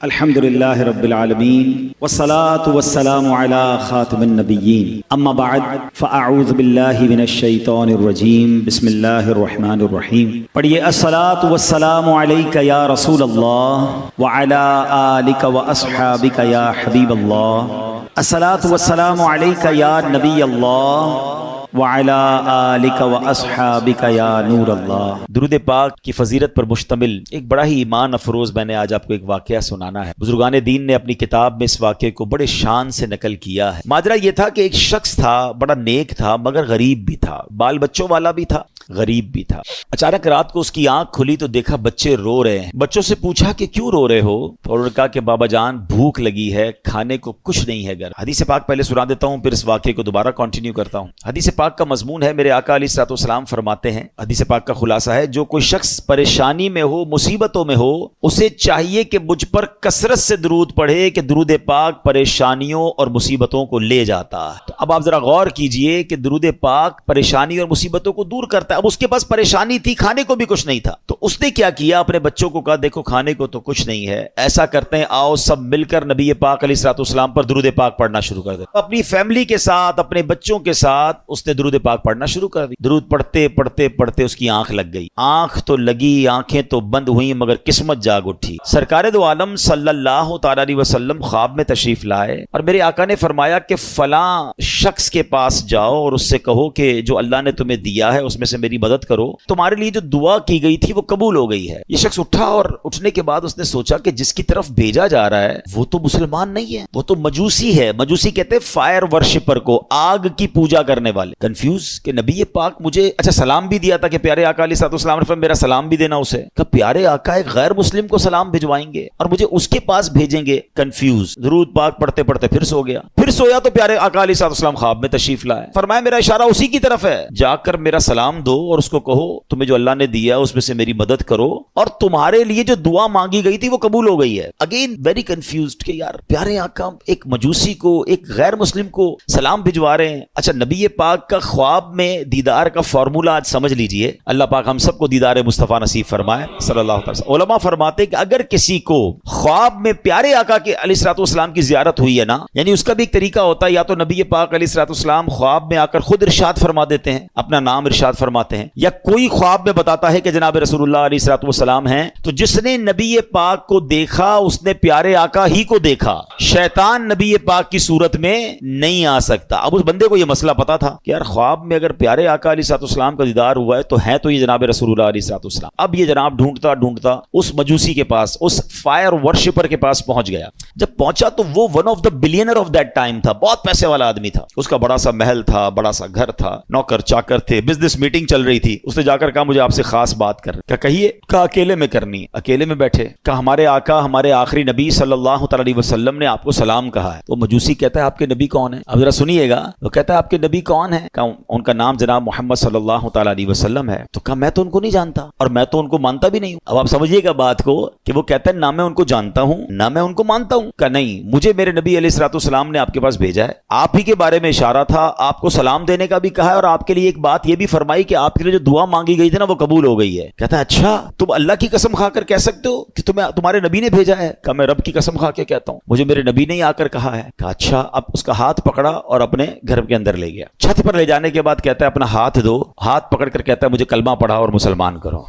الحمد للہ رب العالمین والصلاة والسلام علی خاتم النبیین اما بعد فاعوذ باللہ من الشیطان الرجیم بسم اللہ الرحمن الرحیم. پڑھیے الصلاة والسلام علیک یا رسول اللہ وعلی آلک واصحابک یا حبیب اللہ. الصلاة والسلام علیک یا نبی اللہ وعلی آلک واصحابک یا نور اللہ. درود پاک کی فضیلت پر مشتمل ایک بڑا ہی ایمان افروز میں نے آج آپ کو ایک واقعہ سنانا ہے. بزرگان دین نے اپنی کتاب میں اس واقعے کو بڑے شان سے نقل کیا ہے. ماجرا یہ تھا کہ ایک شخص تھا، بڑا نیک تھا مگر غریب بھی تھا، بال بچوں والا بھی تھا، غریب بھی تھا. اچانک رات کو اس کی آنکھ کھلی تو دیکھا بچے رو رہے ہیں. بچوں سے پوچھا کہ کیوں رو رہے ہو؟ تو انہوں نے کہا کہ بابا جان بھوک لگی ہے، کھانے کو کچھ نہیں ہے گھر. حدیث پاک پہلے سنا دیتا ہوں پھر اس واقعے کو دوبارہ کنٹینیو کرتا ہوں. حدیث پاک کا مضمون ہے، میرے آقا علیہ الصلوۃ والسلام فرماتے ہیں، حدیث پاک کا خلاصہ ہے، جو کوئی شخص پریشانی میں ہو، مصیبتوں میں ہو، اسے چاہیے کہ مجھ پر کثرت سے درود پڑھے کہ درود پاک پریشانیوں اور مصیبتوں کو لے جاتا. تو اب آپ ذرا غور کیجئے کہ درود پاک پریشانی اور مصیبتوں کو دور کرتا ہے. اب اس کے پاس پریشانی تھی، کھانے کو بھی کچھ نہیں تھا، تو اس نے کیا کیا؟ اپنے بچوں کو کہا دیکھو کھانے کو تو کچھ نہیں ہے، ایسا کرتے ہیں آؤ سب مل کر نبی پاک علیہ الصلوۃ والسلام پر درود پاک پڑھنا شروع کر دیں. اپنی فیملی کے ساتھ، اپنے بچوں کے ساتھ اس نے درود پاک پڑھنا شروع کر دی. درود پڑھتے پڑھتے پڑھتے اس کی آنکھ لگ گئی. آنکھ تو لگی، آنکھیں تو بند ہوئیں مگر قسمت جاگ اٹھی. سرکار دو عالم صلی اللہ تعالی علیہ وسلم خواب میں تشریف لائے اور میرے آقا نے فرمایا کہ فلاں شخص کے پاس جاؤ اور اس سے کہو کہ جو اللہ نے تمہیں دیا ہے اس میں سے میری مدد کرو، تمہارے لیے جو دعا کی گئی تھی وہ قبول ہو گئی ہے. یہ شخص اٹھا اور اٹھنے کے بعد اس نے سوچا کہ جس کی طرف بھیجا جا رہا ہے وہ تو مسلمان نہیں ہے، وہ تو مجوسی ہے. مجوسی کہتے ہیں فائر ورشپر کو، آگ کی پوجا کرنے والے. کنفیوز کہ نبی پاک مجھے اچھا سلام بھی دیا تھا کہ پیارے آقا علیہ الصلوۃ والسلام نے فرمایا میرا سلام بھی دینا اسے. کہ پیارے آقا ایک غیر مسلم کو سلام بھجوائیں گے اور مجھے اس کے پاس بھیجیں گے؟ کنفیوز. درود پاک پڑھتے پڑھتے پھر سو گیا. پھر سویا تو پیارے آقا علیہ الصلوۃ والسلام خواب میں تشریف لائے. فرمایا میرا اشارہ اسی کی طرف ہے، جا کر میرا سلام دو اور اس کو کہو تمہیں جو اللہ نے دیا اس میں سے میری مدد کرو اور تمہارے لیے جو دعا مانگی گئی تھی وہ قبول ہو گئی ہے. اگین ویری کنفیوزڈ کہ یار پیارے آقا ایک مجوسی کو، ایک غیر مسلم کو سلام بھجوا رہے ہیں. اچھا نبی پاک کا خواب میں دیدار کا فارمولہ آج سمجھ لیجئے. اللہ پاک ہم سب کو دیدار مصطفیٰ نصیب فرمائے صلی اللہ علیہ وسلم. علماء فرماتے ہیں کہ اگر کسی کو خواب میں پیارے آقا کے علیہ الصلوۃ والسلام کی زیارت ہوئی ہے نا، یعنی اس کا بھی ایک طریقہ ہوتا ہے، یا تو نبی پاک علیہ الصلوۃ والسلام خواب میں آ کر خود ارشاد فرما دیتے ہیں، اپنا نام ارشاد فرماتے ہیں، یا کوئی خواب میں بتاتا ہے کہ جناب رسول اللہ علیہ الصلوۃ والسلام ہیں. تو جس نے نبی پاک کو دیکھا اس نے پیارے آقا ہی کو دیکھا. شیطان نبی پاک کی صورت میں نہیں آ سکتا. اب اس بندے کو یہ مسئلہ پتا تھا کہ یار خواب میں اگر پیارے آقا علیہ الصلوۃ والسلام کا دیدار ہوا ہے تو ہے تو یہ جناب رسول اللہ علیہ الصلوۃ والسلام. اب یہ جناب ڈھونڈتا ڈھونڈتا اس مجوسی کے پاس، اس فائر ورشپر کے پاس پہنچ گیا. جب پہنچا تو وہ one of the billionaire of that time تھا، بہت پیسے والا آدمی تھا. اس کا بڑا سا محل تھا، بڑا سا گھر تھا، نوکر چاکر تھے، بزنس میٹنگ چل رہی تھی. اس نے جا کر کہا مجھے آپ سے خاص بات کر کہیے. کہا اکیلے میں کرنی. اکیلے میں بیٹھے. کہا ہمارے آقا، ہمارے آخری نبی صلی اللہ تعالی علیہ وسلم نے آپ کو سلام کہا ہے. وہ مجوسی کہتا ہے آپ کے نبی کون ہیں؟ اب ذرا سنیے گا. وہ کہتا ہے آپ کے نبی کون ہیں؟ کہا ان کا نام جناب محمد صلی اللہ تعالی علیہ وسلم ہے. تو کہا میں تو ان کو نہیں جانتا اور میں تو ان کو مانتا بھی نہیں ہوں. اب آپ سمجھیے گا بات کو کہ وہ کہتا ہے نہ میں ان کو جانتا ہوں نہ میں ان کو مانتا ہوں. کہ نہیں، مجھے میرے نبی علیہ الصلوۃ والسلام نے آپ کے پاس بھیجا ہے، آپ ہی کے بارے میں اشارہ تھا، آپ کو سلام دینے کا بھی کہا ہے اور آپ کے لیے ایک بات یہ بھی فرمائی کہ آپ کے لیے جو دعا مانگی گئی تھی نا وہ قبول ہو گئی ہے. کہتا ہے اچھا تم اللہ کی قسم کھا کر کہہ سکتے ہو کہ تمہارے نبی نے بھیجا ہے؟ کہا میں رب کی قسم کھا کے کہتا ہوں، مجھے میرے نبی نے ہی آ کر کہا ہے. کہا اچھا. اب اس کا ہاتھ پکڑا اور اپنے گھر کے اندر لے گیا. چھت پر لے جانے کے بعد کہتا ہے اپنا ہاتھ دو. ہاتھ پکڑ کر کہتا ہے مجھے کلمہ پڑھا اور مسلمان کرو.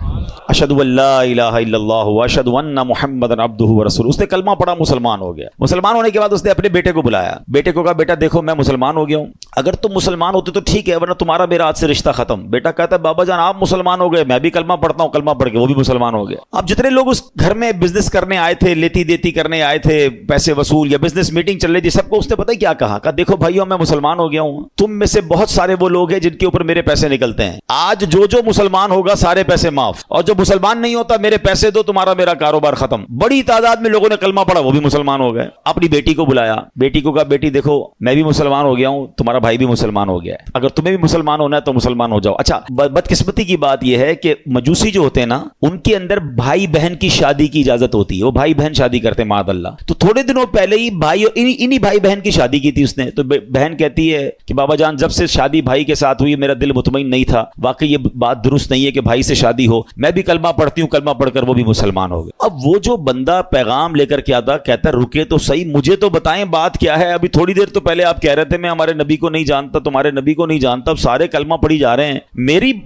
اشہد ان لا الہ الا اللہ واشہد ان محمدا عبدہ ورسولہ. اس نے کلمہ پڑھا، مسلمان ہو گیا. مسلمان ہونے کے بعد اس نے اپنے بیٹے کو بلایا. بیٹے کو کہا بیٹا دیکھو میں مسلمان ہو گیا ہوں، اگر تم مسلمان ہوتے تو ٹھیک ہے ورنہ تمہارا میرا آج سے رشتہ ختم. بیٹا کہتا ہے بابا جان آپ مسلمان ہو گئے، میں بھی کلمہ پڑھتا ہوں. کلمہ پڑھ کے وہ بھی مسلمان ہو گیا. اب جتنے لوگ اس گھر میں بزنس کرنے آئے تھے، لیتی دیتی کرنے آئے تھے، پیسے وصول یا بزنس میٹنگ چل رہی تھی، سب کو اس نے پتہ کیا کہا؟ کہا دیکھو بھائیو میں مسلمان ہو گیا ہوں، تم میں سے بہت سارے وہ لوگ ہیں جن کے اوپر میرے پیسے نکلتے ہیں، آج جو مسلمان ہوگا سارے پیسے معاف، اور جو مسلمان نہیں ہوتا میرے پیسے دو، تمہارا میرا کاروبار ختم. بڑی تعداد میں لوگوں نے کلمہ پڑھا، وہ بھی مسلمان ہو گئے. اپنی بیٹی کو بلایا. بیٹی کو کہا بیٹی دیکھو میں بھی مسلمان ہو گیا ہوں، تمہارا بھائی بھی مسلمان ہو گیا ہے، اگر تمہیں بھی مسلمان ہونا ہے تو مسلمان ہو جاؤ. اچھا بدقسمتی کی بات یہ ہے کہ مجوسی جو ہوتے ہیں نا ان کے اندر بھائی بہن کی شادی کی اجازت ہوتی ہے, وہ بھائی بہن شادی کرتے ہیں معاذ اللہ. تو تھوڑے دنوں پہلے ہی بھائی انہی بھائی بہن کی شادی کی تھی اس نے. تو بہن کہتی ہے کہ بابا جان جب سے شادی بھائی کے ساتھ ہوئی میرا دل مطمئن نہیں تھا, واقعی یہ بات درست نہیں ہے کہ بھائی سے شادی ہو, میں بھی کلمہ پڑھتی ہوں, کلمہ پڑھ کر وہ بھی مسلمان ہو گئے. اب وہ جو بندہ پیغام لے کر کے آتا کہتا رکے تو صحیح, مجھے تو بتائیں بات کیا ہے, ابھی تھوڑی دیر تو پہلے آپ کہہ رہے تھے میں ہمارے نبی کو نہیں جانتا, تمہارے نبی کو نہیں جانتا, اب سارے کلمہ پڑھی جا رہے ہیں,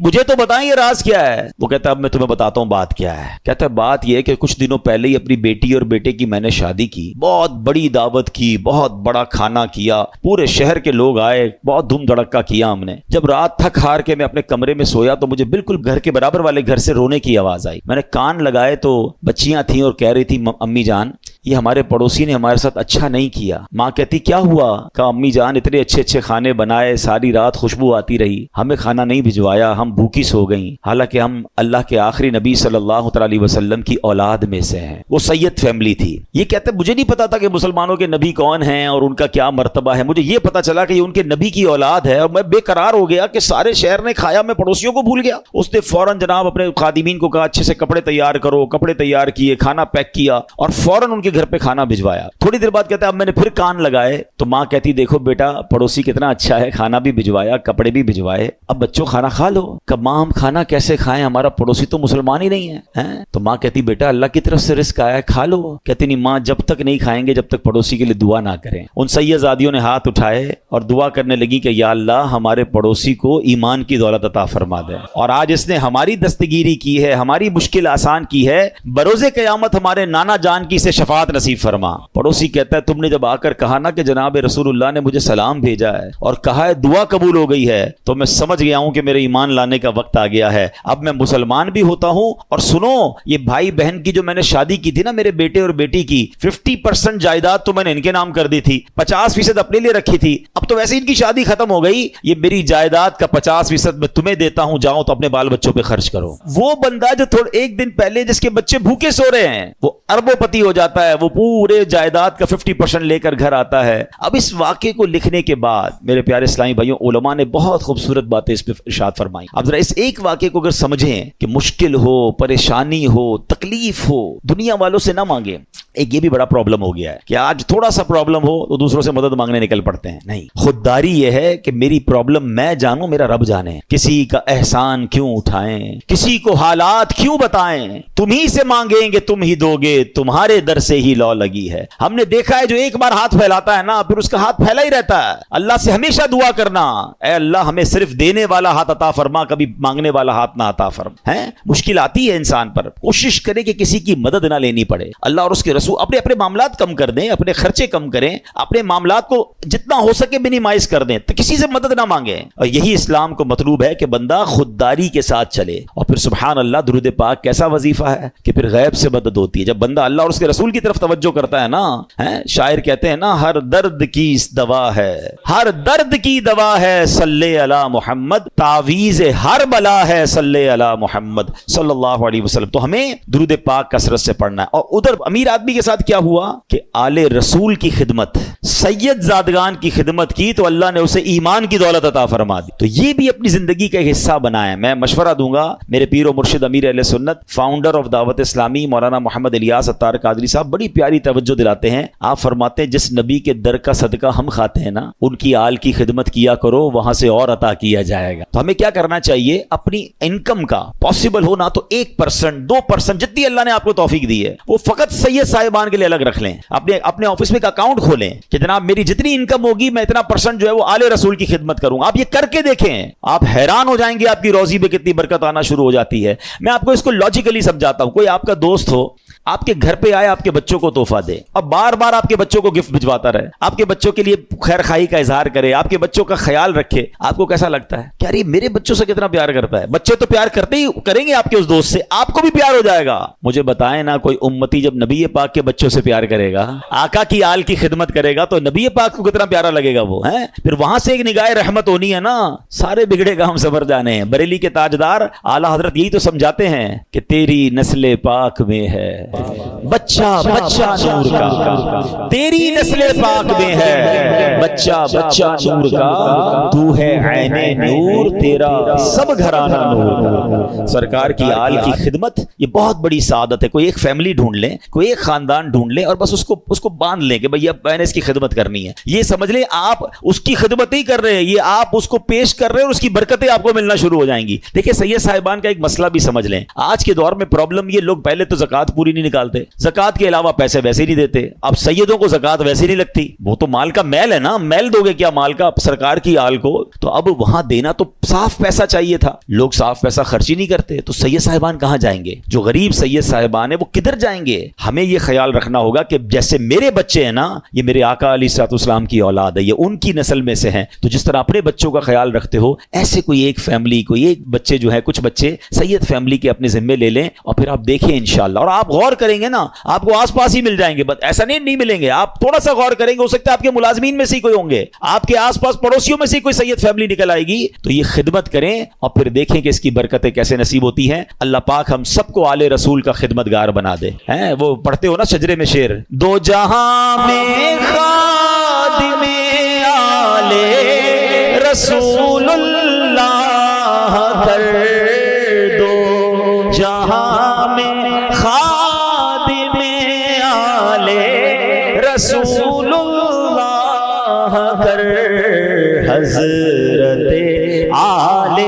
مجھے تو بتائیں یہ راز کیا ہے. وہ کہتا ہے اب میں تمہیں بتاتا ہوں بات کیا ہے. کہتا ہے بات یہ ہے کہ کچھ دنوں پہلے ہی اپنی بیٹی اور بیٹے کی میں نے شادی کی, بہت بڑی دعوت کی, بہت بڑا کھانا کیا, پورے شہر کے لوگ آئے, بہت دھوم دھڑکا کیا ہم نے. جب رات تھک ہار کے میں اپنے کمرے میں سویا تو مجھے بالکل گھر کے برابر والے گھر سے رونے کی آواز آئی. میں نے کان لگائے تو بچیاں تھیں اور کہہ رہی تھی امی جان یہ ہمارے پڑوسی نے ہمارے ساتھ اچھا نہیں کیا. ماں کہتی کیا ہوا؟ کہا امی جان اتنے اچھے اچھے کھانے بنائے, ساری رات خوشبو آتی رہی, ہمیں کھانا نہیں بھجوایا, ہم بھوکی سو گئیں, حالانکہ ہم اللہ کے آخری نبی صلی اللہ تعالی وسلم کی اولاد میں سے ہیں. وہ سید فیملی تھی. یہ کہتے مجھے نہیں پتا تھا کہ مسلمانوں کے نبی کون ہیں اور ان کا کیا مرتبہ ہے, مجھے یہ پتا چلا کہ یہ ان کے نبی کی اولاد ہے, اور میں بے قرار ہو گیا کہ سارے شہر نے کھایا, میں پڑوسیوں کو بھول گیا. اس نے فوراً جناب اپنے خادمین کو کہا اچھے سے کپڑے تیار کرو, کپڑے تیار کیے, کھانا پیک کیا اور فوراً ان کے گھر پہ کھانا بھجوایا. تھوڑی دیر بعد کہتا ہے اب میں نے پھر کان لگائے تو ماں کہتی دیکھو بیٹا پڑوسی کتنا اچھا ہے, کھانا بھی بھجوایا, کپڑے بھی بھجوائے, اب بچوں کھانا کھا لو. کہ ماں ہم کھانا کیسے کھائیں, ہمارا پڑوسی تو مسلمان ہی نہیں ہے. تو ماں کہتی بیٹا اللہ کی طرف سے رزق آیا ہے کھا لو. کہتی نہیں ماں جب تک نہیں کھائیں گے جب تک پڑوسی کے لیے دعا نہ کریں. ان سیدزادیوں نے ہاتھ اٹھائے اور دعا کرنے لگی کہ یا اللہ ہمارے پڑوسی کو ایمان کی دولت عطا فرما دے, اور آج اس نے ہماری دستگیری کی ہے, ہماری مشکل آسان کی ہے, بروز قیامت ہمارے نانا جان کی سے شفاعت نصیب فرما. پڑوسی کہتا ہے تم نے جب آ کر کہا نا کہ جناب رسول اللہ نے مجھے سلام بھیجا ہے اور کہا ہے دعا قبول ہو گئی ہے, تو میں سمجھ گیا ہوں کہ میرے ایمان لانے کا وقت آ گیا ہے, اب میں مسلمان بھی ہوتا ہوں. اور سنو یہ بھائی بہن کی جو میں نے شادی کی تھی نا میرے بیٹے اور بیٹی کی, 50% جائیداد تو میں نے ان کے نام کر دی تھی, 50% اپنے لیے رکھی تھی, اب تو ویسے ان کی شادی ختم ہو گئی, یہ میری جائیداد کا 50% میں تمہیں دیتا ہوں, جاؤ تو اپنے بال بچوں پہ خرچ کرو. وہ بندہ جو ایک دن پہلے جس کے بچے بھوکے سو رہے ہیں وہ اربوں پتی ہو جاتا ہے, وہ پورے جائیداد کا 50% لے کر گھر آتا ہے. اب اس واقعے کو لکھنے کے بعد میرے پیارے اسلامی بھائیوں علماء نے بہت خوبصورت باتیں اس پہ ارشاد فرمائی. اب ذرا اس ایک واقعے کو اگر سمجھیں کہ مشکل ہو, پریشانی ہو, تکلیف ہو, دنیا والوں سے نہ مانگیں. ایک یہ بھی بڑا پرابلم ہو گیا ہے کہ آج تھوڑا سا پرابلم ہو تو دوسروں سے مدد مانگنے نکل پڑتے ہیں. نہیں, خودداری یہ ہے کہ میری پرابلم میں جانوں, میرا رب جانے. کسی کا احسان کیوں اٹھائیں, کسی کو حالات کیوں بتائیں, تم ہی سے مانگیں گے تم ہی دو گے, تمہارے در سے ہی لو لگی ہے. ہم نے دیکھا ہے جو ایک بار ہاتھ پھیلاتا ہے نا پھر اس کا ہاتھ پھیلا ہی رہتا ہے. اللہ سے ہمیشہ دعا کرنا, اے اللہ ہمیں صرف دینے والا ہاتھ عطا فرما, کبھی مانگنے والا ہاتھ نہ عطا فرما. مشکل آتی ہے انسان پر, کوشش کرے کہ کسی کی مدد نہ لینی پڑے. اللہ اور اس کے رسول اپنے معاملات کم کر دیں, اپنے خرچے کم کریں, اپنے معاملات کو جتنا ہو سکے منیمائز کر دیں, تو کسی سے مدد نہ مانگیں. اور یہی اسلام کو مطلوب ہے کہ بندہ خودداری کے ساتھ چلے. اور پھر سبحان اللہ درود پاک کیسا وظیفہ ہے کہ پھر غیب سے مدد ہوتی ہے جب بندہ اللہ اور اس کے رسول کی طرف توجہ کرتا ہے نا. شاعر کہتے ہیں نا ہر درد کی دوا ہے, ہر درد کی دوا ہے صلی علی محمد, تعویذ ہر بلا ہے صلی علی محمد صلی اللہ علیہ وسلم. تو ہمیں درود پاک کثرت سے پڑھنا ہے. اور ادھر امیر آدمی کے ساتھ کیا ہوا کہ آل رسول کی خدمت, سید زادگان کی خدمت کی تو اللہ نے اسے ایمان کی دولت عطا فرما دی. تو یہ بھی اپنی زندگی کا ایک حصہ بنائیں. میں مشورہ دوں گا میرے پیر و مرشد امیر اہل سنت, فاؤنڈر آف دعوت اسلامی مولانا محمد الیاس اتار قادری صاحب بڑی پیاری توجہ دلاتے ہیں. آپ فرماتے ہیں جس نبی کے در کا صدقہ ہم کھاتے ہیں نا ان کی آل کی خدمت کیا کرو, وہاں سے اور عطا کیا جائے گا. تو ہمیں کیا کرنا چاہیے, اپنی انکم کا پاسبل ہو نا تو 1% 2% جتنی اللہ نے آپ کو توفیق دی ہے وہ فقط سید صاحبان کے لیے الگ رکھ لیں. اپنے آفس میں ایک اکاؤنٹ کھولیں کہ جناب میری جتنی انکم ہوگی میں اتنا پرسنٹ جو ہے وہ آل رسول کی خدمت کروں. آپ یہ کر کے دیکھیں, آپ حیران ہو جائیں گے آپ کی روزی پہ کتنی برکت آنا شروع ہو جاتی ہے. میں آپ کو اس کو لاجیکلی سمجھاتا ہوں. کوئی آپ کا دوست ہو, آپ کے گھر پہ آئے, آپ کے بچوں کو تحفہ دے اور بار بار آپ کے بچوں کو گفٹ بھجواتا رہے, آپ کے بچوں کے لیے خیر خواہی کا اظہار کرے, آپ کے بچوں کا خیال رکھے, آپ کو کیسا لگتا ہے کہ یار میرے بچوں سے کتنا پیار کرتا ہے. بچے تو پیار کرتے ہی کریں گے آپ کے اس دوست سے, آپ کو بھی پیار ہو جائے گا. مجھے بتائیں نا کوئی امتی جب نبی پاک کے بچوں سے پیار کرے گا, آقا کی آل کی خدمت کرے گا, تو نبی پاک کو کتنا پیارا لگے گا وہ. پھر وہاں سے ایک نگاہ رحمت ہونی ہے نا. سارے بگڑے گا ہم سبر جانے ہیں. بریلی کے تاجدار اعلیٰ حضرت یہی تو سمجھاتے ہیں کہ تیری نسل پاک میں ہے بچہ بچہ نور کا تیری نسل پاک میں ہے، بچہ بچہ نور کا تو ہے عین نور، تیرا سب گھرانہ نور۔ سرکار کی آل کی خدمت یہ بہت بڑی سعادت ہے۔ کوئی ایک فیملی ڈھونڈ لیں، کوئی ایک خاندان ڈھونڈ لیں اور بس اس کو باندھ لیں کہ بھئی اب میں نے اس کی خدمت کرنی ہے۔ یہ سمجھ لیں آپ اس کی خدمت نہیں کر رہے، یہ آپ اس کو پیش کر رہے ہیں اور اس کی برکتیں آپ کو ملنا شروع ہو جائیں گی۔ دیکھیں سید صاحبان کا ایک مسئلہ بھی سمجھ لیں، آج کے دور میں پرابلم یہ، لوگ پہلے تو زکوٰۃ پوری نہیں نکالتے، زکوٰۃ کے علاوہ پیسے ویسے نہیں دیتے، اب سیدوں کو زکوٰۃ ویسے نہیں لگتی، وہ تو مال کا میل ہے نا، میل دو گے کیا مال کا سرکار کی آل کو؟ تو اب وہاں دینا تو صاف پیسہ چاہیے تھا، لوگ صاف پیسہ خرچ ہی نہیں کرتے، تو سید صاحبان کہاں جائیں گے؟ جو غریب سید صاحبان ہیں وہ کدھر جائیں گے؟ ہمیں یہ خیال رکھنا ہوگا کہ جیسے میرے بچے ہیں نا، یہ میرے آقا علیہ الصلوۃ والسلام کی اولاد ہے، یہ ان کی نسل میں سے ہیں، تو جس طرح اپنے بچوں کا خیال رکھتے ہو، ایسے کوئی ایک فیملی، کوئی ایک بچے جو ہے، کچھ بچے سید فیملی کے اپنے ذمے لے لیں اور پھر آپ دیکھیں انشاءاللہ، اور آپ غور کریں گے نا آپ کو آس پاس ہی مل جائیں گے، بس ایسا نہیں ملیں گے، آپ تھوڑا سا غور کریں گے، ہو سکتا ہے آپ کے ملازمین میں سے کوئی ہوں گے، آپ کے آس پاس پڑوسیوں میں سے کوئی سید فیملی نکل آئے گی، تو یہ خدمت کریں اور پھر دیکھیں کہ اس کی برکتیں کیسے نصیب ہوتی ہیں۔ اللہ پاک ہم سب کو آل رسول کا خدمتگار بنا دے۔ وہ پڑھتے ہو نا شجرے میں شعر، دو جہاں میں خادم آل رسول اللہ کر دو، جہاں میں خادم آل رسول اللہ کر، حضرت آل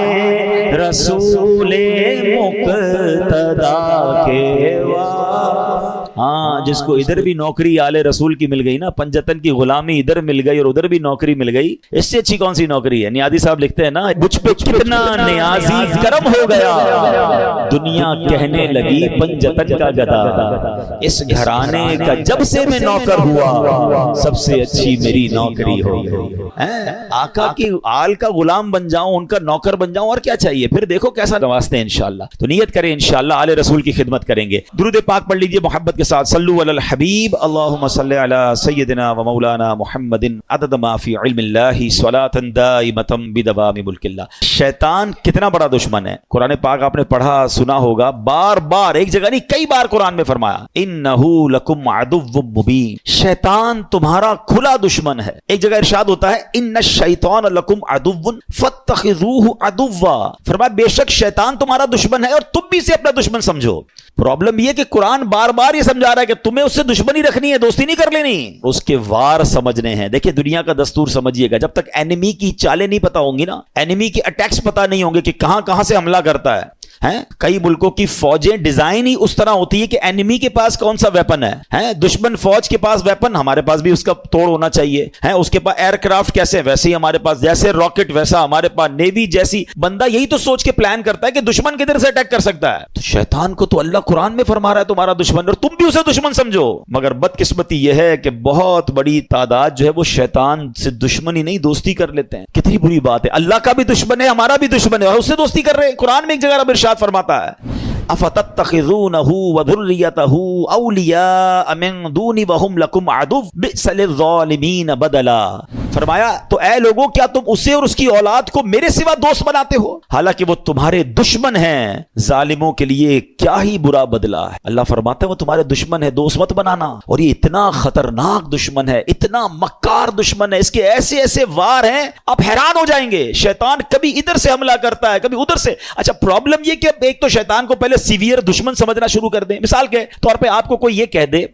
رسول مقتدا کے ہاں، جس کو ادھر بھی نوکری آل رسول کی مل گئی نا، پنجتن کی غلامی ادھر مل گئی اور ادھر بھی نوکری مل گئی، اس سے اچھی کون سی نوکری ہے؟ نیازی صاحب لکھتے ہیں نا، مجھ پہ کتنا نیازی کرم ہو گیا، دنیا کہنے لگی پنجتن کا گدا، اس گھرانے کا جب سے میں نوکر ہوا سب سے اچھی میری نوکری ہو گئی۔ آقا کی آل کا غلام بن جاؤں، ان کا نوکر بن جاؤں، اور کیا چاہیے؟ پھر دیکھو کیسا نوازتے ہیں انشاءاللہ۔ تو نیت کریں انشاءاللہ آل رسول کی خدمت کریں گے۔ درود پاک پڑھ لیجئے محبت کے ساتھ، صلو علی الحبیب، اللہم صلی علی سیدنا و مولانا محمد عدد ما فی علم اللہ صلاۃ دائمۃ بدوام ملک اللہ۔ شیطان کتنا بڑا دشمن ہے، قرآن پاک آپ نے پڑھا سنا ہوگا، بار بار، ایک جگہ نہیں کئی بار قرآن میں فرمایا، انہ لکم عدو مبین، شیطان تمہارا کھلا دشمن ہے۔ ایک جگہ ارشاد ہوتا ہے ان الشیطان لکم عدو فاتخذوہ عدوا، فرمایا بے شک شیطان تمہارا دشمن ہے اور تم بھی اسے اپنا دشمن سمجھو۔ پرابلم یہ کہ قرآن بار بار یہ سمجھا رہا ہے کہ تمہیں اس سے دشمنی رکھنی ہے، دوستی نہیں کر لینی، اس کے وار سمجھنے ہیں۔ دیکھیں دنیا کا دستور سمجھیے گا، جب تک اینیمی کی چالیں نہیں پتا ہوں گی نا، اینیمی کے اٹیکس پتا نہیں ہوں گے کہ کہاں کہاں سے حملہ کرتا ہے، کئی ملکوں کی فوجیں ڈیزائن ہی اس طرح ہوتی ہے کہ اینیمی کے پاس کون سا ویپن ہے، دشمن فوج کے پاس ویپن، ہمارے پاس بھی اس کا توڑ ہونا چاہیے، اس کے پاس ایئر کرافٹ کیسے، ویسے ہی ہمارے پاس، جیسے راکٹ ویسا ہمارے پاس نیوی جیسی، بندہ یہی تو سوچ کے پلان کرتا ہے کہ دشمن کدھر سے اٹیک کر سکتا ہے۔ تو شیطان کو تو اللہ قرآن میں فرما رہا ہے تمہارا دشمن، اور تم بھی اسے دشمن سمجھو، مگر بدقسمتی یہ ہے کہ بہت بڑی تعداد جو ہے وہ شیطان سے دشمنی نہیں دوستی کر لیتے ہیں۔ کتنی بری بات ہے، اللہ کا بھی دشمن ہے، ہمارا بھی دشمن ہے، اور اس سے دوستی کر رہے ہیں۔ قرآن میں ایک جگہ رب ارشاد فرماتا ہے افتتخذونه وذريته اولیاء من دونی وهم لکم عدو بئس للظالمین بدلا، فرمایا تو اے لوگوں کیا تم اسے اور اس کی اولاد کو میرے سوا دوست بناتے ہو حالانکہ وہ تمہارے دشمن ہیں، ظالموں کے لیے کیا ہی برا بدلہ ہے۔ اللہ فرماتا ہے وہ تمہارے دشمن ہے، دوست مت بنانا، اور یہ اتنا خطرناک دشمن ہے، اتنا مکار دشمن ہے، اس کے ایسے ایسے وار ہیں آپ حیران ہو جائیں گے۔ شیطان کبھی ادھر سے حملہ کرتا ہے کبھی ادھر سے۔ اچھا پرابلم یہ کہ ایک تو شیطان کو پہلے سیویئر دشمن سمجھنا شروع کر دیں۔ مثال کے طور پہ آپ کو کوئی یہ کہہ دے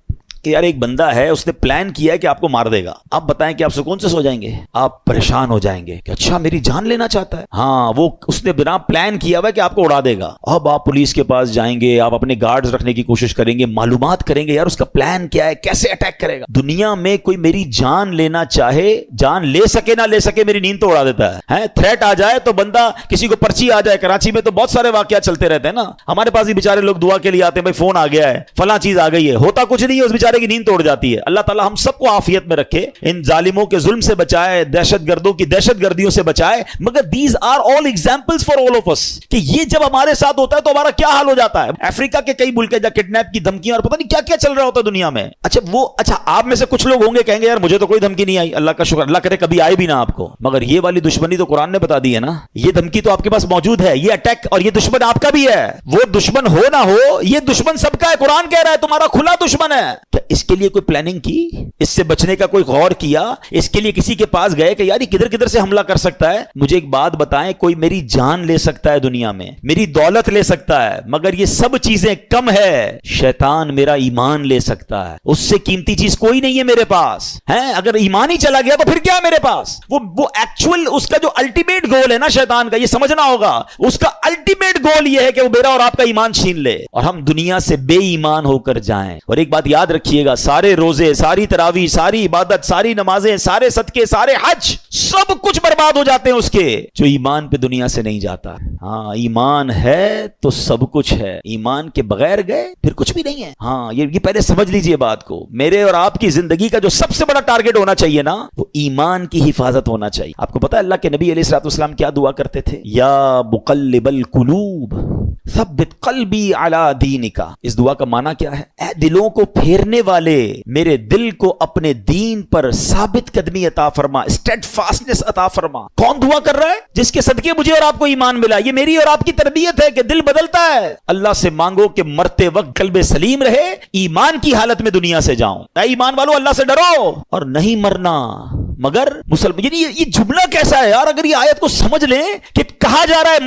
کہ یار ایک بندہ ہے اس نے پلان کیا ہے کہ آپ کو مار دے گا، آپ بتائیں کہ آپ سکون سے سو جائیں گے؟ آپ پریشان ہو جائیں گے کہ اچھا میری جان لینا چاہتا ہے، ہاں وہ اس نے بنا پلان کیا ہوا ہے کہ آپ کو اڑا دے گا۔ اب آپ پولیس کے پاس جائیں گے، آپ اپنے گارڈز رکھنے کی کوشش کریں گے، معلومات کریں گے یار اس کا پلان کیا ہے، کیسے اٹیک کرے گا۔ دنیا میں کوئی میری جان لینا چاہے، جان لے سکے نہ لے سکے، میری نیند تو اڑا دیتا ہے۔ تھریٹ آ جائے تو بندہ، کسی کو پرچی آ جائے، کراچی میں تو بہت سارے واقعات چلتے رہتے ہیں نا، ہمارے پاس ہی بیچارے لوگ دعا کے لیے آتے ہیں، بھائی فون آ گیا ہے، فلاں چیز آ گئی ہے، ہوتا کچھ نہیں ہے، اس بیچارے کی نیند توڑ جاتی ہے. اللہ تعالیٰ ہم سب کو عافیت میں رکھے, ان ظالموں کے ظلم سے بچائے, دہشت گردوں کی دہشت گردیوں سے بچائے. مگر these are all examples for all of us, کہ یہ جب ہمارے ساتھ ہوتا ہے تو ہمارا کیا حال ہو جاتا ہے. افریقہ کے کئی ملک جہاں کڈنیپ کی دھمکیاں اور پتہ نہیں کیا کیا چل رہا ہوتا ہے دنیا میں. اچھا آپ میں سے کچھ لوگ ہوں گے کہیں گے یار مجھے تو کوئی دھمکی نہیں آئی, اللہ کا شکر, اللہ کرے کبھی آئے بھی نہ آپ کو. مگر یہ والی دشمنی تو قرآن نے بتا دی ہے نا, یہ دھمکی تو آپ کے پاس موجود ہے, یہ اٹیک اور یہ دشمن آپ کا بھی ہے. وہ دشمن ہو نہ ہو, یہ دشمن سب کا ہے. قرآن کہہ رہا ہے تمہارا کھلا دشمن ہے. کیا اس کے لیے کوئی پلاننگ کی, اس سے بچنے کا کوئی غور کیا, اس کے لیے کسی کے پاس گئے کہ یار کدھر کدھر سے حملہ کر سکتا ہے. مجھے ایک بات بتائیں, کوئی میری جان لے سکتا ہے دنیا میں, میری دولت لے سکتا ہے, مگر یہ سب چیزیں کم ہے, شیطان میرا ایمان لے سکتا ہے. اس سے قیمتی چیز کوئی نہیں ہے میرے پاس ہے. اگر ایمان ہی چلا گیا تو پھر کیا ہے میرے پاس. وہ ایکچوئل اس کا جو الٹیمیٹ گول ہے نا شیطان کا, یہ سمجھنا ہوگا, اس کا الٹیمیٹ گول یہ ہے کہ وہ میرا اور آپ کا ایمان چھین لے اور ہم دنیا سے بے ایمان ہو کر جائیں. اور ایک بات یاد رکھیے گا, سارے روزے, ساری تراویح, ساری عبادت, ساری نمازیں, سارے صدقے, سارے حج, سب کچھ برباد ہو جاتے ہیں اس کے جو ایمان پہ دنیا سے نہیں جاتا. ہاں ایمان ہے تو سب کچھ ہے, ایمان کے بغیر گئے پھر کچھ بھی نہیں ہے. ہاں یہ پہلے سمجھ لیجئے بات کو. میرے اور آپ کی زندگی کا جو سب سے بڑا ٹارگٹ ہونا چاہیے نا, وہ ایمان کی حفاظت ہونا چاہیے. آپ کو پتا ہے اللہ کے نبی علیہ الصلوۃ والسلام کیا دعا کرتے تھے؟ یا مقلب القلوب ثبت قلبی علی دینک. اس دعا کا معنی کیا ہے؟ اے دلوں کو پھیرنے والے, میرے دل کو اپنے دین پر ثابت قدمی عطا فرما, اسٹیڈ فاسٹنس عطا فرما. کون دعا کر رہا ہے؟ جس کے صدقے مجھے اور آپ کو ایمان ملا. یہ میری اور آپ کی تربیت ہے کہ دل بدلتا ہے. اللہ سے مانگو کہ مرتے وقت قلب سلیم رہے, ایمان کی حالت میں دنیا سے جاؤں. اے ایمان والو اللہ سے ڈرو اور نہیں مرنا مگر مسلمان. یعنی یہ جملہ کیسا ہے یار؟ اگر یہ آیت کو سمجھ لیں کہ کہا جا رہا ہے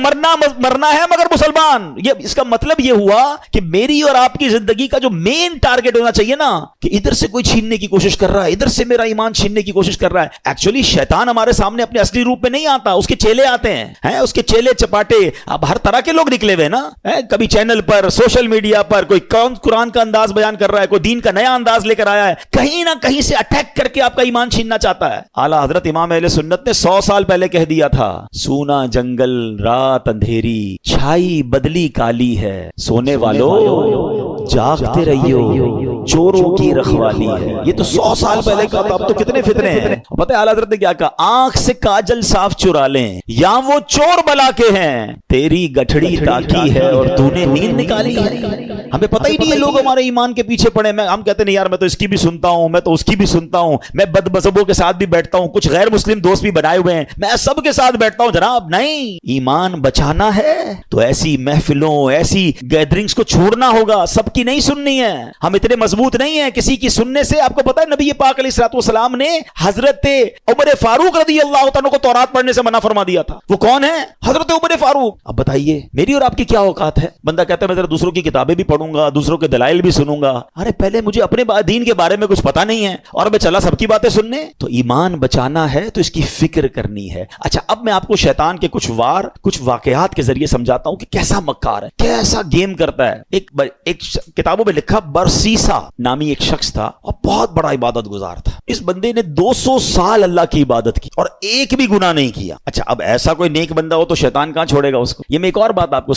مرنا ہے مگر مسلمان, یہ اس کا مطلب یہ ہوا کہ میری اور آپ کی زندگی کا جو مین ٹارگٹ ہونا چاہیے نا, کہ ادھر سے کوئی چھیننے کی کوشش کر رہا ہے, ادھر سے میرا ایمان چھیننے کی کوشش کر رہا ہے. ایکچولی شیطان ہمارے سامنے اپنے اصلی روپ میں نہیں آتا, اس کے چیلے آتے ہیں, اس کے چیلے چپاٹے. اب ہر طرح کے لوگ نکلے ہوئے نا, کبھی چینل پر, سوشل میڈیا پر, کوئی قرآن کا انداز بیان کر رہا ہے, کوئی دین کا نیا انداز لے کر آیا ہے, کہیں نہ کہیں سے اٹیک کر کے آپ کا ایمان چھیننا چاہتا ہے. اعلیٰ حضرت امام اہل سنت نے 100 سال پہلے کہہ دیا تھا, سونا جنگل رات اندھیری, چھائی بدلی کالی ہے, سونے والو جاگتے رہیو, چوروں کی رکھوالی ہے. یہ تو 100 سال پہلے کہا تھا, اب تو کتنے فتنے ہیں. پتہ ہے اعلیٰ حضرت نے کیا کہا؟ آنکھ سے کاجل صاف چرا لیں یا وہ چور بلا کے ہیں, تیری گٹھڑی تاکی ہے اور تو نے نیند نکالی ہے. ہمیں پتہ ہی نہیں ہے, لوگ ہمارے ایمان کے پیچھے پڑے. ہم کہتے ہیں یار میں تو اس کی بھی سنتا ہوں, میں تو اس کی بھی سنتا ہوں, میں بد مذہبوں کے ساتھ بھی بیٹھتا ہوں, کچھ غیر مسلم دوست بھی بنائے ہوئے ہیں, میں سب کے ساتھ بیٹھتا ہوں. جناب نہیں, ایمان بچانا ہے تو ایسی محفلوں, ایسی گیدرنگز کو چھوڑنا ہوگا, سب کی نہیں سننی ہے. ہم اتنے مضبوط نہیں ہیں کسی کی سننے سے. آپ کو پتہ ہے نبی پاک علیہ الصلوۃ والسلام نے حضرت عمر فاروق رضی اللہ عنہ کو تورات پڑھنے سے منع فرما دیا تھا. وہ کون ہے؟ حضرت عمر فاروق. اب بتائیے میری اور آپ کی کیا اوقات ہے؟ بندہ کہتا ہے میں ذرا دوسروں کی کتابیں بھی پڑھوں گا, دوسروں کے دلائل بھی سنوں گا. ارے پہلے مجھے اپنے دین کے بارے میں کچھ پتا نہیں ہے اور میں چلا سب کی باتیں سننے. تو ایمان بچانا ہے تو اس کی فکر کرنی ہے. اچھا اب میں آپ کو شیطان کے کچھ واقعات کے ذریعے سمجھاتا ہوں کہ کیسا مکار ہے, کیسا گیم کرتا ہے. ایک کتابوں میں لکھا, برسیسا نامی ایک شخص تھا اور بہت بڑا عبادت گزار تھا. اس بندے نے 200 سال اللہ کی عبادت کی اور ایک بھی گناہ نہیں کیا. اچھا اب ایسا کوئی نیک بندہ ہو تو شیطان کہاں چھوڑے گا اس کو. یہ میں ایک اور بات آپ کو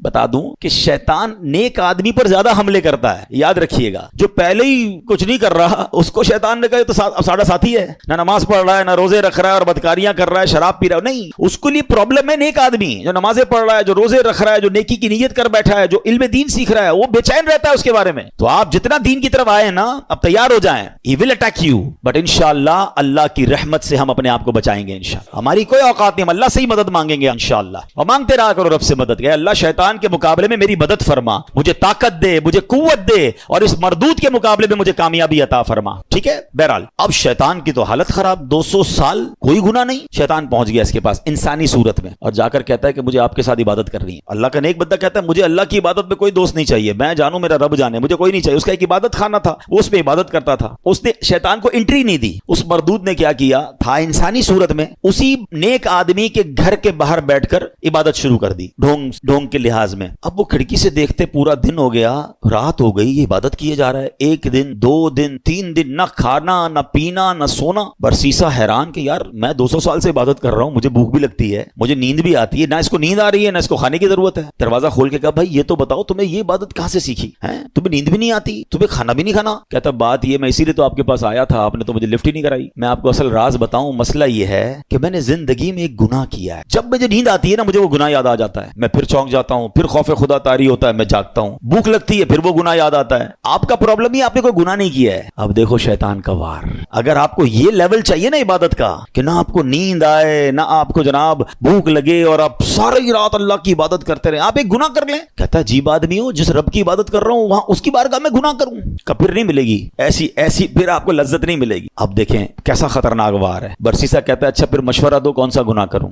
بتا دوں کہ شیطان نیک آدمی پر زیادہ حملے کرتا ہے. یاد رکھیے گا, جو پہلے ہی کچھ نہیں کر رہا اس کو شیطان نے کہا تو ساڑھا ساتھی ہے, نہ نماز پڑھ رہا ہے, نہ روزے رکھ رہا ہے اور بدکاریاں کر رہا ہے, شراب پی رہا ہے. نہیں, اس کے لیے پرابلم ہے نیک آدمی جو نمازیں پڑھ رہا ہے, جو روزے رکھ رہا ہے, جو نیکی کی نیت کر بیٹھا ہے, جو علم دین سیکھ رہا ہے, وہ بے چین رہتا ہے اس کے بارے میں. تو آپ جتنا دین کی طرف آئے نا, اب تیار ہو جائیں, he will attack you, but انشاءاللہ اللہ کی رحمت سے ہم اپنے آپ کو بچائیں گے انشاءاللہ. ہماری کوئی اوقات نہیں, ہم اللہ سے ہی مدد مانگیں گے انشاءاللہ, اور مانگتے رہا کرو رب سے مدد. کہ اللہ شیطان کے مقابلے میں میری مدد فرما, مجھے طاقت دے, مجھے قوت دے, اور اس مردود کے مقابلے میں مجھے کامیابی عطا فرما. ٹھیک ہے. بہرحال اب شیطان کی تو حالت خراب, 200 سال کوئی گناہ نہیں. شیطان پہنچ گیا اس کے پاس انسانی صورت میں اور جا کر کہتا ہے کہ مجھے آپ کے ساتھ عبادت کرنی ہے. اللہ کا نیک بندہ کہتا ہے مجھے اللہ کی عبادت میں کوئی دوست نہیں چاہیے, میں جانوں میرا رب جانے, مجھے کوئی نہیں چاہیے. اس کا ایک عبادت خانہ تھا, وہ اس میں عبادت کرتا تھا. اس نے شیطان کو انٹری نہیں دی. اس مردود نے کیا کیا تھا, انسانی صورت میں اسی نیک آدمی کے گھر کے باہر بیٹھ کر عبادت شروع کر دی, ڈھونگ کے لحاظ میں. اب وہ کھڑکی سے دیکھتے پورا دن ہو گیا, رات ہو گئی, یہ عبادت کیے جا رہا ہے. 1 دن 2 دن 3 دن, نہ کھانا نہ پینا نہ سونا. برسیسا حیران کہ یار میں 200 سال سے عبادت کر رہا ہوں, مجھے بھوک بھی لگتی ہے, مجھے نیند بھی آتی ہے, نہ اس کو نیند آ رہی ہے نہ اس کو کھانے کی ضرورت ہے. دروازہ کھول کے کہا بھائی یہ تو بتاؤ تمہیں یہ عبادت کہاں سے سیکھی ہے, تمہیں نیند بھی نہیں آتی, تمہیں کھانا بھی نہیں کھانا. کہتا بات یہ میں اسی لیے تو آپ کے پاس آیا تھا, آپ نے تو مجھے لفٹ ہی نہیں کرائی. میں آپ کو اصل راز بتاؤں, مسئلہ یہ ہے کہ میں نے زندگی میں ایک گناہ کیا ہے. جب مجھے نیند آتی ہے نا مجھے وہ گناہ یاد آ جاتا ہے, میں پھر چونک جاتا ہوں, پھر خوف خدا طاری ہوتا ہے, میں جاگتا ہوں, بھوک لگتی ہے پھر وہ گناہ یاد آتا ہے. آپ کا پرابلم ہی آپ نے کوئی گناہ نہیں کیا ہے. اب دیکھو شیطان کا وار, اگر آپ کو یہ لیول چاہیے نا عبادت کا کہ نہ آپ کو نیند آئے نہ آپ کو جناب بھوک لگے اور آپ ساری رات اللہ کی عبادت کرتے رہے, آپ ایک گناہ کر لیں. کہتا عجیب آدمی ہو, جس رب کی عبادت کر رہا ہوں وہاں اس کی بارگاہ میں گناہ کروں, پھر نہیں ملے گی ایسی پھر آپ کو لذت نہیں ملے گی. اب دیکھیں کیسا خطرناک وار ہے. برسیسا کہتا ہے اچھا پھر مشورہ دو کون سا گناہ کروں.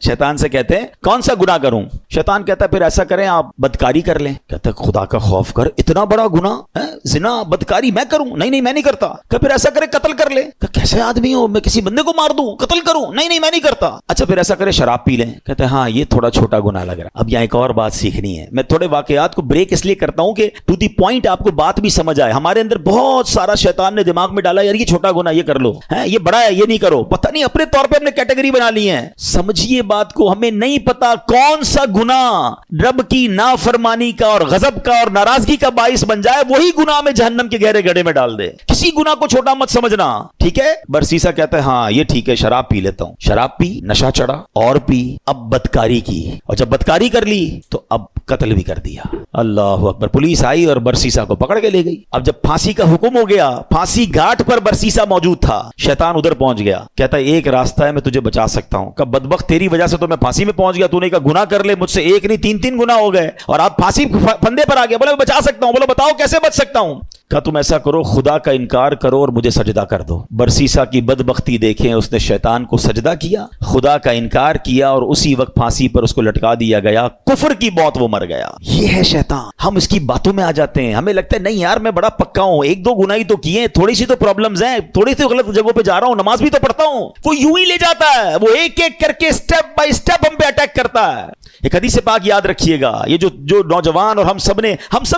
شیطان سے کہتے ہیں کون سا گناہ کروں. شیطان کہتا ہے پھر ایسا کریں آپ بدکاری کر لیں. کہتا ہے خدا کا خوف کر, اتنا بڑا گناہ زنا بدکاری میں کروں, نہیں میں نہیں کرتا. کہ پھر ایسا کرے قتل کر لیں. کہ کیسے آدمی ہو, میں کسی بندے کو مار دوں قتل کروں, نہیں میں نہیں کرتا. اچھا پھر ایسا کرے شراب پی لیں. کہتے ہیں ہاں یہ تھوڑا چھوٹا گناہ لگ رہا ہے. اب یہاں ایک اور بات سیکھنی ہے, میں تھوڑے واقعات کو بریک اس لیے کرتا ہوں کہ ٹو دی پوائنٹ آپ کو بات بھی سمجھ آئے. ہمارے اندر بہت سارا شیطان نے دماغ میں ڈالا یار یہ چھوٹا گناہ یہ کر لو, یہ بڑا ہے یہ نہیں کرو, پتہ نہیں اپنے طور پہ ہم نے کیٹیگری بنا لی ہے. سمجھیے بات کو, ہمیں نہیں پتا کون سا گناہ رب کی نافرمانی کا اور غضب کا اور ناراضگی کا باعث بن جائے, وہی گناہ میں جہنم کے گہرے گڑھے میں ڈال دے. کسی گناہ کو چھوٹا مت سمجھنا, ٹھیک ہے. برسیسا کہتا ہے ہاں یہ ٹھیک ہے شراب پی لیتا ہوں. شراب پی, نشہ چڑھا اور پی, اب بدکاری کی, اور جب بدکاری کر لی تو اب قتل بھی کر دیا. اللہ اکبر. پولیس آئی اور برسیسا کو پکڑ کے لے گئی. اب جب پھانسی کا حکم ہو گیا, پھانسی گھاٹ پر برسیسا موجود تھا, شیطان ادھر پہنچ گیا. کہتا ہے ایک راستہ ہے میں تجھے بچا سکتا ہوں. کب بدبخت تیری وجہ سے تو میں پھانسی میں پہنچ گیا, تو نے کہا گناہ کر لے, مجھ سے ایک نہیں 3 گناہ ہو گئے اور آپ پھانسی پھندے پر آ گئے. بولے میں بچا سکتا ہوں. بولو بتاؤ کیسے بچ سکتا ہوں. کہا تم ایسا کرو خدا کا انکار کرو اور مجھے سجدہ کر دو. برسیسا کی بدبختی دیکھیں, اس نے شیطان کو سجدہ کیا, خدا کا انکار کیا اور اسی وقت پھانسی پر اس کو لٹکا دیا گیا. کفر کی موت وہ مر گیا. یہ ہے شیطان. ہم اس کی باتوں میں آ جاتے ہیں, ہمیں لگتا ہے نہیں یار میں بڑا پکا ہوں, 1-2 گناہ ہی تو کیے, تھوڑی سی تو پرابلمز ہیں, تھوڑی سی غلط جگہوں پہ جا رہا ہوں, نماز بھی تو پڑھتا ہوں. وہ یوں ہی لے جاتا ہے, وہ ایک کر کے اسٹیپ بائی اسٹیپ ہم پہ اٹیک کرتا ہے. ایک حدیث پاک یاد رکھیے گا, یہ جو نوجوان اور ہم سب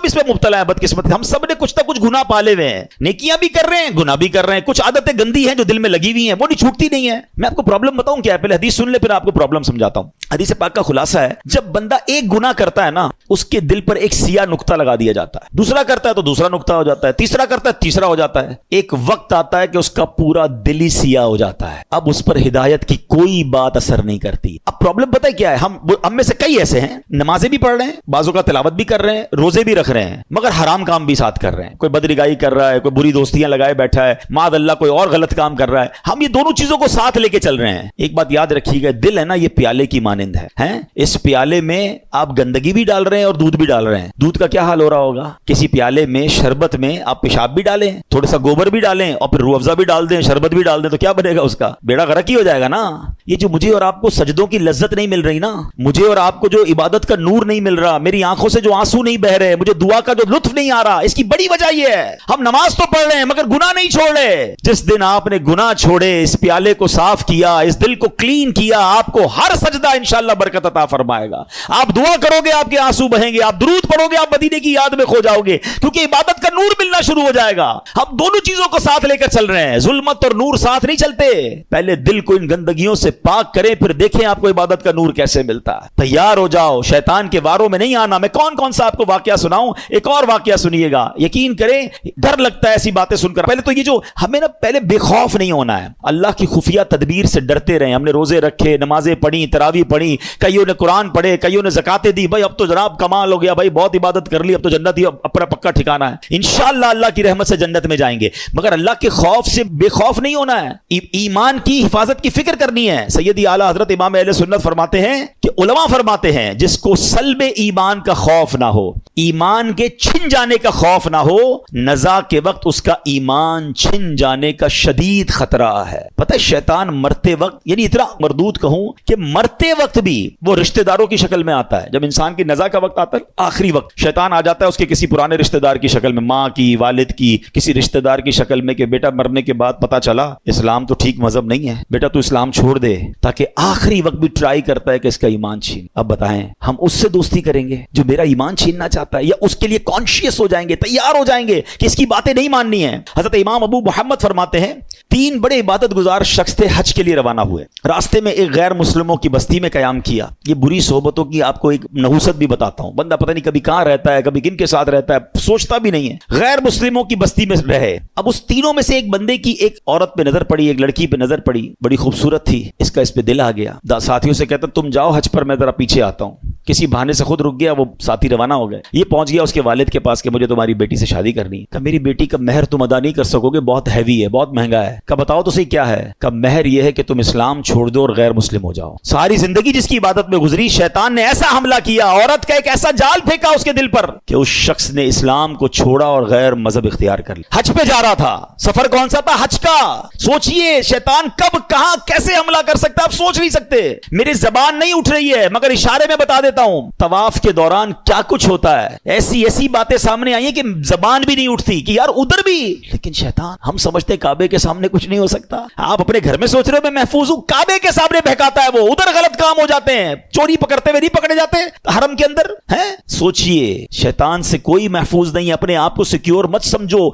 اس میں مبتلا ہیں, بدقسمت ہم سب نے کچھ نہ کچھ گناہ پالے ہوئے ہیں, نیکیاں بھی کر رہے ہیں گناہ بھی کر رہے ہیں, کچھ عادتیں گندی ہیں جو دل میں لگی ہوئی ہیں وہ نہیں چھوٹتی نہیں ہیں. میں آپ کو پرابلم بتاؤں کیا ہے, پہلے حدیث سن لے پھر آپ کو پرابلم سمجھاتا ہوں. حدیث پاک کا خلاصہ ہے جب بندہ ایک گناہ کرتا ہے نا, اس کے دل پر ایک سیاہ نقطہ لگا دیا جاتا ہے, دوسرا کرتا ہے تو دوسرا نقطہ ہو جاتا ہے, تیسرا کرتا ہے تیسرا ہو جاتا ہے. ایک وقت آتا ہے کہ اس کا پورا دل ہی سیاہ ہو جاتا ہے. اب اس پر ہدایت کی کوئی بات اثر نہیں کرتی. اب پرابلم پتہ ہے کیا ہے, ہم میں سے کئی ایسے ہیں نمازیں بھی پڑھ رہے ہیں, بعضوں کا تلاوت بھی کر رہے ہیں, روزے بھی رکھ رہے ہیں, مگر حرام کام بھی ساتھ کر رہے ہیں. کوئی بدرگائی کر رہا ہے, کوئی بری دوستیاں لگائے بیٹھا ہے, معاذ اللہ کوئی اور غلط کام کر رہا ہے. ہم یہ دونوں چیزوں کو ساتھ لے کے چل رہے ہیں. ایک بات یاد رکھیے گا, دل ہے نا یہ پیالے کی مانند ہے. اس پیالے میں آپ گندگی بھی ڈال رہے ہیں اور دودھ بھی ڈال رہے ہیں. دودھ کا کیا حال ہو رہا ہوگا, کسی پیالے میں شربت میں آپ پیشاب بھی ڈالیں, تھوڑا سا گوبر بھی ڈالیں اور پھر روح افزا بھی ڈال دیں, شربت بھی ڈال دیں, تو کیا بنے گا, اس کا بیڑا غرق ہی ہو جائے گا نا. یہ جو مجھے اور آپ کو سجدوں کی لذت نہیں مل رہی نا, مجھے اور آپ کو جو عبادت کا نور نہیں مل رہا, میری آنکھوں سے جو آنسو نہیں بہ رہے, مجھے دعا کا جو لطف نہیں آ رہا, اس کی بڑی وجہ یہ ہے ہم نماز تو پڑھ رہے ہیں مگر گناہ نہیں چھوڑ رہے. جس دن آپ نے گناہ چھوڑے, اس پیالے کو صاف کیا, اس دل کو کلین کیا, آپ کو ہر سجدہ انشاءاللہ برکت عطا فرمائے گا. آپ دعا کرو گے آپ کے آنسو بہیں گے, آپ درود پڑھو گے آپ مدینے کی یاد میں کھو جاؤ گے, کیونکہ عبادت کا نور ملنا شروع ہو جائے گا. ہم دونوں چیزوں کو ساتھ لے کر چل رہے ہیں, ظلمت اور نور ساتھ نہیں چلتے. پہلے دل کو ان گندگیوں سے پاک کریں, پھر دیکھیں آپ کو عبادت کا نور کیسے ملتا ہے. تیار ہو جاؤ, شیطان کے واروں میں نہیں آنا. میں کون سا آپ کو واقعہ سناؤں, ایک اور واقعہ سنیے گا, یقین کریں ڈر لگتا ہے ایسی باتیں سن کر. پہلے تو یہ جو ہمیں نا پہلے بے خوف نہیں ہونا ہے, اللہ کی خفیہ تدبیر سے ڈرتے رہے. ہم نے روزے رکھے, نمازیں پڑھی, تراویح پڑھی, کئیوں نے قرآن پڑھے, کئیوں نے زکاتیں دی. بھائی اب تو جناب کمال ہو گیا, بھائی بہت عبادت کر لی, اب تو جنت ہی اپنا پکا ٹھکانہ ہے, انشاءاللہ اللہ کی رحمت سے جنت میں جائیں گے. مگر اللہ کے خوف سے بے خوف نہیں ہونا ہے, ایمان کی حفاظت کی فکر کرنی ہے. سیدی اعلیٰ حضرت امام اہل سنت فرماتے ہیں کہ علماء فرماتے ہیں جس کو سلب ایمان کا خوف نہ ہو, ایمان کے چھن جانے کا خوف نہ ہو, نزا کے وقت اس کا ایمان چھن جانے کا شدید خطرہ ہے. پتہ ہے شیطان مرتے وقت, یعنی اتنا مردود کہوں کہ مرتے وقت بھی وہ رشتہ داروں کی شکل میں آتا ہے. جب انسان کی نزا کا وقت آتا ہے, آخری وقت شیطان آ جاتا ہے اس کے کسی پرانے رشتہ دار کی شکل میں, ماں کی, والد کی, کسی رشتہ دار کی شکل میں, کہ بیٹا مرنے کے بعد پتا چلا اسلام تو ٹھیک مذہب نہیں ہے, بیٹا تو اسلام چھوڑ دے, تاکہ آخری وقت بھی ٹرائی کرتا ہے کہ اس کا ایمان چھین. اب بتائیں ہم اس سے دوستی کریں گے جو میرا ایمان چھیننا چاہتا ہے, یا اس کے لیے کانشیس ہو جائیں گے, تیار ہو جائیں گے کہ اس کی باتیں نہیں ماننی ہیں؟ حضرت امام ابو محمد فرماتے ہیں 3 بڑے عبادت گزار شخص تھے, حج کے لیے روانہ ہوئے, راستے میں ایک غیر مسلموں کی بستی میں قیام کیا. یہ بری صحبتوں کی آپ کو ایک نحوست بھی بتاتا ہوں, بندہ پتہ نہیں کبھی کہاں رہتا ہے, کبھی کن کے ساتھ رہتا ہے, سوچتا بھی نہیں ہے. غیر مسلموں کی بستی میں رہے. اب اس تینوں میں سے ایک بندے کی ایک عورت پہ نظر پڑی, ایک لڑکی پہ نظر پڑی, بڑی خوبصورت تھی. اس کا اس پہ دل آ گیا. ساتھیوں سے کہتا تم جاؤ حج پر, میں ذرا پیچھے آتا ہوں. کسی بہانے سے خود رک گیا, وہ ساتھی روانہ ہو گئے. یہ پہنچ گیا اس کے والد کے پاس کہ مجھے تمہاری بیٹی سے شادی کرنی ہے. کہ میری بیٹی کا مہر تم ادا نہیں کر سکو گے, بہت ہیوی ہے, بہت مہنگا ہے. کہ بتاؤ تو صحیح کیا ہے؟ کہ مہر یہ ہے کہ تم اسلام چھوڑ دو اور غیر مسلم ہو جاؤ. ساری زندگی جس کی عبادت میں گزری, شیطان نے ایسا حملہ کیا, عورت کا ایک ایسا جال پھینکا اس کے دل پر کہ اس شخص نے اسلام کو چھوڑا اور غیر مذہب اختیار کر لیا. حج پہ جا رہا تھا, سفر کون سا تھا؟ حج کا. سوچئے شیطان کب کہاں کیسے حملہ کر سکتا ہے, آپ سوچ نہیں سکتے. میری زبان نہیں اٹھ رہی ہے مگر اشارے میں بتا دیتا ہوں. طواف کے دوران کیا کچھ ہوتا ہے, ایسی ایسی باتیں سامنے آئی ہیں کہ زبان بھی نہیں اٹھتی کہ یار ادھر بھی. لیکن شیطان, ہم سمجھتے کعبے کے سامنے کچھ نہیں ہو سکتا. آپ اپنے گھر میں سوچ رہے ہو میں محفوظ ہوں, کعبے کے سامنے بہکاتا ہے وہ, ادھر غلط کام ہو جاتے ہیں. چوری پکڑتے ہوئے نہیں پکڑے جاتے حرم کے اندر ہیں. سوچئے شیطان سے کوئی محفوظ نہیں ہے. اپنے آپ کو سیکیور مت سمجھو,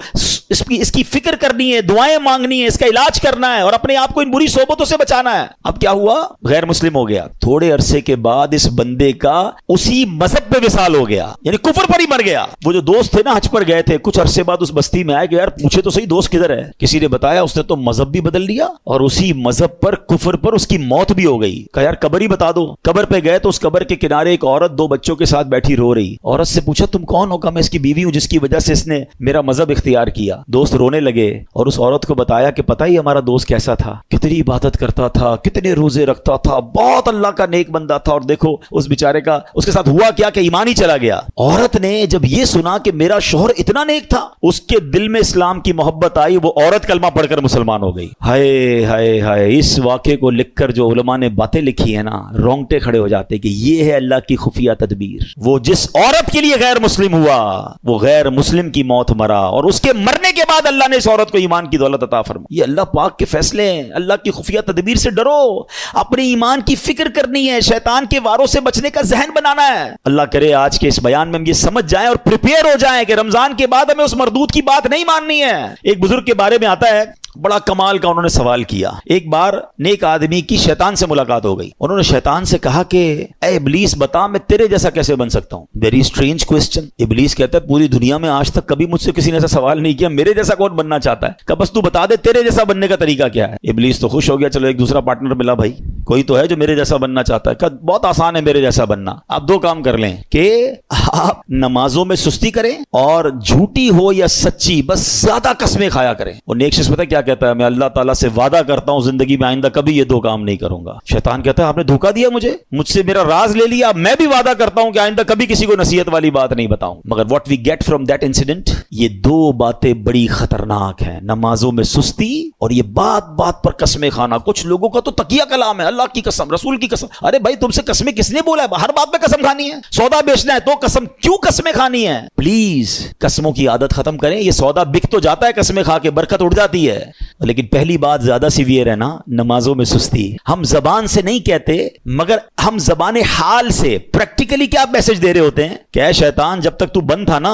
اس کی فکر کرنی ہے, دعائیں مانگنی ہے, اس کا علاج کرنا ہے اور اپنے آپ کو ان بری صحبتوں سے بچانا ہے. اب کیا ہوا؟ غیر مسلم ہو گیا. تھوڑے عرصے کے بعد اس بندے کا اسی مذہب پہ وصال ہو گیا, یعنی کفر پر ہی مر گیا. وہ جو دوست تھے نا حج پر گئے تھے, کچھ عرصے بعد اس بستی میں آئے کہ یار پوچھے تو صحیح دوست کدھر ہے. کسی نے بتایا اس نے تو مذہب بھی بدل لیا اور اسی مذہب پر, کفر پر اس کی موت بھی ہو گئی. کہا یار قبر ہی بتا دو. قبر پہ گئے تو اس قبر کے کنارے ایک عورت 2 بچوں کے ساتھ بیٹھی رو رہی. عورت سے پوچھا تم کون ہو؟ کہا میں اس کی بیوی ہوں جس کی وجہ سے اس نے میرا مذہب اختیار کیا. دوست رونے لگے اور اس عورت کو بتایا کہ پتہ ہی ہمارا دوست کیسا تھا, کتنی عبادت کرتا تھا, کتنے روزے رکھتا تھا, بہت اللہ کا نیک بندہ تھا, اور دیکھو اس بیچارے کا اس کے ساتھ ہوا کیا کہ ایمان ہی چلا گیا. عورت نے جب یہ سنا کہ میرا شوہر اتنا نیک تھا, اس کے دل میں اسلام کی محبت آئی. وہ عورت کلمہ پڑھ کر مسلمان ہو گئی. ہائے ہائے ہائے, اس واقعے کو لکھ کر جو علماء نے باتیں لکھی ہیں نا, رونگٹے کھڑے ہو جاتے کہ یہ ہے اللہ کی خفیہ تدبیر. وہ جس عورت کے لیے غیر مسلم ہوا, وہ غیر مسلم کی موت مرا, اور اس کے مرنے کے بعد اللہ نے اس عورت کو ایمان کی دولت عطا فرمائی. یہ اللہ پاک کے فیصلے ہیں. اللہ کی خفیہ تدبیر سے ڈرو, اپنے ایمان کی فکر کرنی ہے, شیطان کے واروں سے بچنے کا ذہن بنانا ہے. اللہ کرے آج کے اس بیان میں ہم یہ سمجھ جائیں اور پریپیئر ہو جائیں کہ رمضان کے بعد ہمیں اس مردود کی بات نہیں ماننی ہے. ایک بزرگ کے بارے میں آتا ہے, بڑا کمال کا انہوں نے سوال کیا. ایک بار نیک آدمی کی شیطان سے ملاقات ہو گئی. انہوں نے شیطان سے کہا کہ اے ابلیس بتا میں تیرے جیسا کیسے بن سکتا ہوں. Very strange question. ابلیس کہتا ہے پوری دنیا میں آج تک کبھی مجھ سے کسی نے ایسا سوال نہیں کیا, میرے جیسا کون بننا چاہتا ہے, کہ بس تو بتا دے تیرے جیسا بننے کا طریقہ کیا ہے. ابلیس تو خوش ہو گیا, چلو ایک دوسرا پارٹنر ملا, بھائی کوئی تو ہے جو میرے جیسا بننا چاہتا ہے. کہ بہت آسان ہے میرے جیسا بننا, آپ 2 کام کر لیں کہ آپ نمازوں میں سستی کریں اور جھوٹی ہو یا سچی بس زیادہ قسمیں کھایا کریں. اور نیک شخص پتہ کیا کہتا ہے, میں اللہ تعالیٰ سے وعدہ کرتا ہوں زندگی میں آئندہ کبھی یہ 2 کام نہیں کروں گا. شیطان کہتا ہے آپ نے دھوکہ دیا مجھ سے میرا راز لے لیا. میں بھی وعدہ کرتا ہوں کہ آئندہ کبھی کسی کو نصیحت والی بات نہیں بتاؤں. مگر what we get from that incident, یہ 2 باتیں بڑی خطرناک ہیں, نمازوں میں سستی اور یہ بات بات پر قسمیں کھانا. کچھ لوگوں کا تو تقیہ کلام ہے, اللہ کی قسم, رسول کی قسم. ارے بھائی تم سے قسمیں کس نے بولا ہے؟ ہر بات میں قسم کھانی ہے. سودا بیچنا ہے تو قسم, کیوں قسمیں کھانی ہے؟ پلیز قسموں کی عادت ختم کریں. یہ سودا بک تو جاتا ہے قسمیں کھا کے, برکت اڑ جاتی ہے. لیکن پہلی بات زیادہ سیویئر ہے نا, نمازوں میں سستی. ہم زبان سے نہیں کہتے مگر ہم زبان حال سے پریکٹیکلی کیا میسج دے رہے ہوتے ہیں کہ اے شیطان جب تک تو بند تھا نا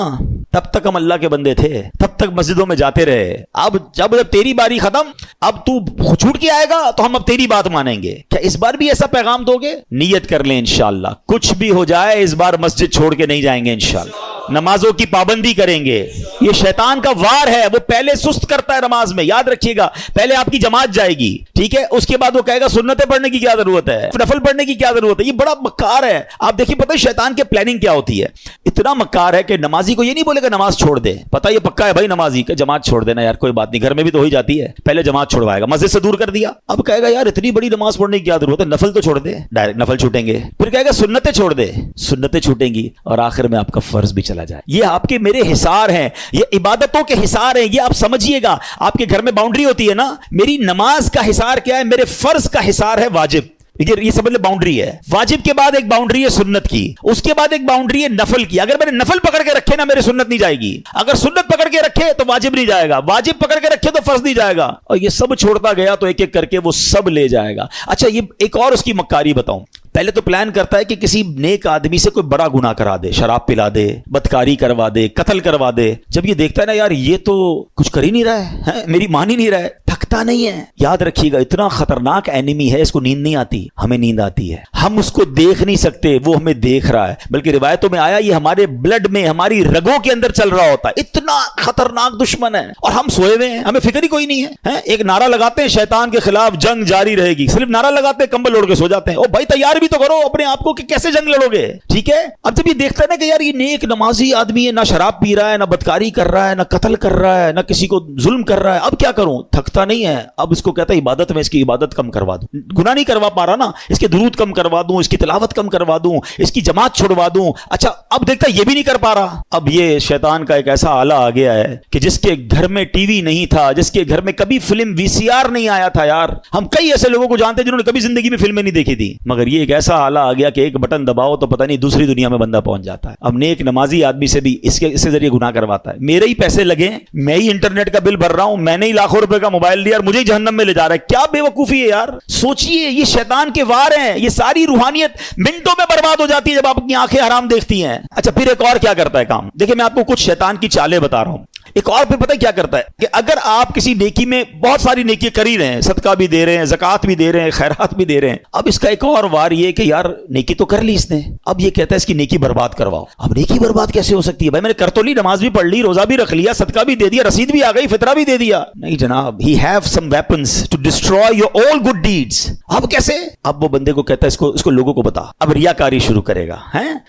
تب تک ہم اللہ کے بندے تھے, تب تک مسجدوں میں جاتے رہے. اب جب تیری باری ختم, اب تو چھوٹ کے آئے گا تو ہم اب تیری بات مانیں گے. کیا اس بار بھی ایسا پیغام دو گے؟ نیت کر لیں انشاءاللہ, کچھ بھی ہو جائے اس بار مسجد چھوڑ کے نہیں جائیں گے انشاءاللہ. نمازوں کی پابندی کریں گے. یہ شیطان کا وار ہے, وہ پہلے سست کرتا ہے نماز میں, یاد رکھیے گا. پہلے آپ کی جماعت جائے گی, ٹھیک ہے, اس کے بعد وہ کہے گا سنتیں پڑھنے کی کیا ضرورت ہے, نفل پڑھنے کی کیا ضرورت ہے. یہ بڑا مکار ہے. آپ دیکھیے پتہ ہے شیطان کے پلاننگ کیا ہوتی ہے. اتنا مکار ہے کہ نمازی کو یہ نہیں بولے گا نماز چھوڑ دے, پتہ یہ پکا ہے بھائی نمازی کہ جماعت چھوڑ دینا یار کوئی بات نہیں, گھر میں بھی تو ہو ہی جاتی ہے. پہلے جماعت چھوڑوائے گا, مسجد سے دور کر دیا. اب کہے گا یار اتنی بڑی نماز پڑھنے کی کیا ضرورت ہے, نفل تو چھوڑ دے, ڈائریکٹ نفل چھوٹیں گے. پھر کہے گا سنتیں چھوڑ دے, سنتیں چھوٹیں گی, اور آخر میں آپ کا فرض بھی چلا جائے. یہ آپ کے میرے حصار ہیں, یہ عبادتوں کے حصار ہیں. یہ آپ سمجھیے گا, آپ کے گھر میں باؤنڈری ہوتی ہے نا, میری نماز کا حصار کیا ہے, میرے فرض کا حصار ہے واجب. یہ سمجھ لے باؤنڈری ہے. واجب کے بعد ایک باؤنڈری ہے سنت کی, اس کے بعد ایک باؤنڈری ہے نفل کی. اگر میں نے نفل پکڑ کے رکھے نا میرے سنت نہیں جائے گی, اگر سنت پکڑ کے رکھے تو واجب نہیں جائے گا, واجب پکڑ کے رکھے تو فرض نہیں جائے گا, اور یہ سب چھوڑتا گیا تو ایک ایک کر کے وہ سب لے جائے گا. اچھا یہ ایک اور اس کی مکاری بتاؤں. پہلے تو پلان کرتا ہے کہ کسی نیک آدمی سے کوئی بڑا گناہ کرا دے, شراب پلا دے, بدکاری کروا دے, قتل کروا دے. جب یہ دیکھتا ہے نا یار یہ تو کچھ کر ہی نہیں رہا ہے, میری مان ہی نہیں رہا ہے, تھکتا نہیں ہے. یاد رکھیے گا اتنا خطرناک اینیمی ہے, اس کو نیند نہیں آتی, ہمیں نیند آتی ہے. ہم اس کو دیکھ نہیں سکتے, وہ ہمیں دیکھ رہا ہے. بلکہ روایتوں میں آیا یہ ہمارے بلڈ میں, ہماری رگوں کے اندر چل رہا ہوتا ہے. اتنا خطرناک دشمن ہے, اور ہم سوئے ہوئے ہیں, ہمیں فکر ہی کوئی نہیں ہے. ایک نعرہ لگاتے ہیں شیطان کے خلاف جنگ جاری رہے گی, صرف نعرہ لگاتے ہیں, کمبل اوڑھ کے سو جاتے ہیں. او بھائی تیار بھی تو کرو اپنے آپ کو کہ کیسے جنگ لڑو گے, ٹھیک ہے. اب جب یہ دیکھتا ہے نا کہ یار یہ نیک نمازی آدمی ہے, نہ شراب پی رہا ہے, نہ بدکاری کر رہا ہے, نہ قتل کر رہا ہے, نہ کسی کو ظلم کر رہا ہے, اب کیا کروں, تھکتا نہیں ہے. اب اس کو کہتا ہے عبادت میں اس کی عبادت کم کروا دوں, گناہ نہیں کروا پا رہا نا, اس کے درود کم کروا دوں, اس کی تلاوت کم کروا دوں, اس کی جماعت چھوڑوا دوں. اچھا اب دیکھتا ہے یہ بھی نہیں کر پا رہا. اب یہ شیطان کا ایک ایسا آلہ آ گیا ہے کہ جس کے گھر میں ٹی وی نہیں تھا, جس کے گھر میں کبھی فلم VCR نہیں آیا تھا. یار ہم کئی ایسے لوگوں کو جانتے ہیں جنہوں نے کبھی زندگی میں فلمیں نہیں دیکھی تھی, مگر یہ ایک ایسا آلہ آ گیا کہ ایک بٹن دباؤ تو پتہ نہیں دوسری دنیا میں بندہ پہنچ جاتا ہے. اب نیک نمازی آدمی سے بھی اس کے ذریعے گناہ کرواتا ہے. میرے ہی پیسے لگے, میں ہی انٹرنیٹ کا بل بھر رہا ہوں, میں نے ہی لاکھوں روپے کا موبائل لیا اور مجھے ہی جہنم میں لے جا رہا ہے. کیا بے وقوفی ہے یار. سوچئے یہ شیطان کے وار ہیں, یہ ساری روحانیت منٹوں میں برباد ہو جاتی ہے جب آپ اپنی آنکھیں حرام دیکھتی ہیں. اچھا پھر ایک اور کیا کرتا ہے کام, دیکھیں میں آپ کو کچھ شیطان کی چالیں بتا رہا ہوں. ایک اور پھر پتہ کیا کرتا ہے کہ اگر آپ کسی نیکی میں بہت ساری نیکی کر ہی رہے ہیں, صدقہ بھی دے رہے ہیں, زکوٰۃ بھی دے رہے ہیں, خیرات بھی دے رہے ہیں, اب اس کا ایک اور وار یہ کہ یار نیکی تو کر لی اس نے, اب یہ کہتا ہے اس کی نیکی برباد کرواؤ. اب نیکی برباد کیسے ہو سکتی ہے بھائی, میں نے کر تو لی, نماز بھی پڑھ لی, روزہ بھی رکھ لیا, صدقہ بھی دے دیا, رسید بھی آ گئی, فطرہ بھی دے دیا. نہیں جناب, he have some weapons to destroy your all good deeds. اب کیسے, اب وہ بندے کو کہتا ہے اس کو لوگوں کو بتا. اب ریاکاری شروع کرے گا,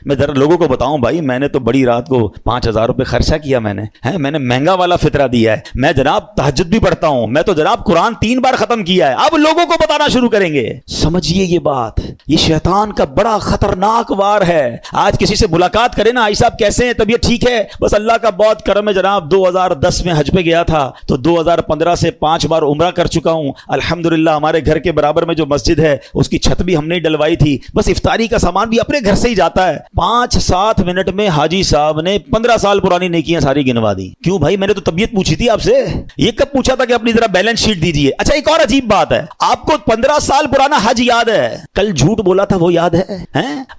میں ذرا لوگوں کو بتاؤں بھائی میں نے تو بڑی رات کو 5,000 روپے خرچہ کیا, میں نے مہنگا والا فطرہ دیا ہے, میں جناب تہجد بھی پڑھتا ہوں, میں تو جناب قرآن 3 بار ختم کیا ہے. اب لوگوں کو بتانا شروع کریں گے. سمجھیے یہ بات, یہ شیطان کا بڑا خطرناک وار ہے. آج کسی سے ملاقات کرے نا, آئی صاحب کیسے ہیں, طبیعت ٹھیک ہے, بس اللہ کا بہت کرم ہے جناب, 2010 میں حج پہ گیا تھا تو 2015 سے 5 بار عمرہ کر چکا ہوں الحمدللہ. ہمارے گھر کے برابر میں جو مسجد ہے اس کی چھت بھی ہم نے ڈلوائی تھی, بس افطاری کا سامان بھی اپنے گھر سے ہی جاتا ہے. 5-7 منٹ میں حاجی صاحب نے 15 سال پرانی نیکیاں ساری گنوا دی. کیوں بھائی, میں نے تو طبیعت پوچھی تھی آپ سے, یہ کب پوچھا تھا کہ اپنی ذرا بیلنس شیٹ دیجئے. اچھا ایک اور عجیب بات ہے, آپ کو 15 سال پرانا حج یاد ہے, کل جھوٹ بولا تھا وہ یاد ہے,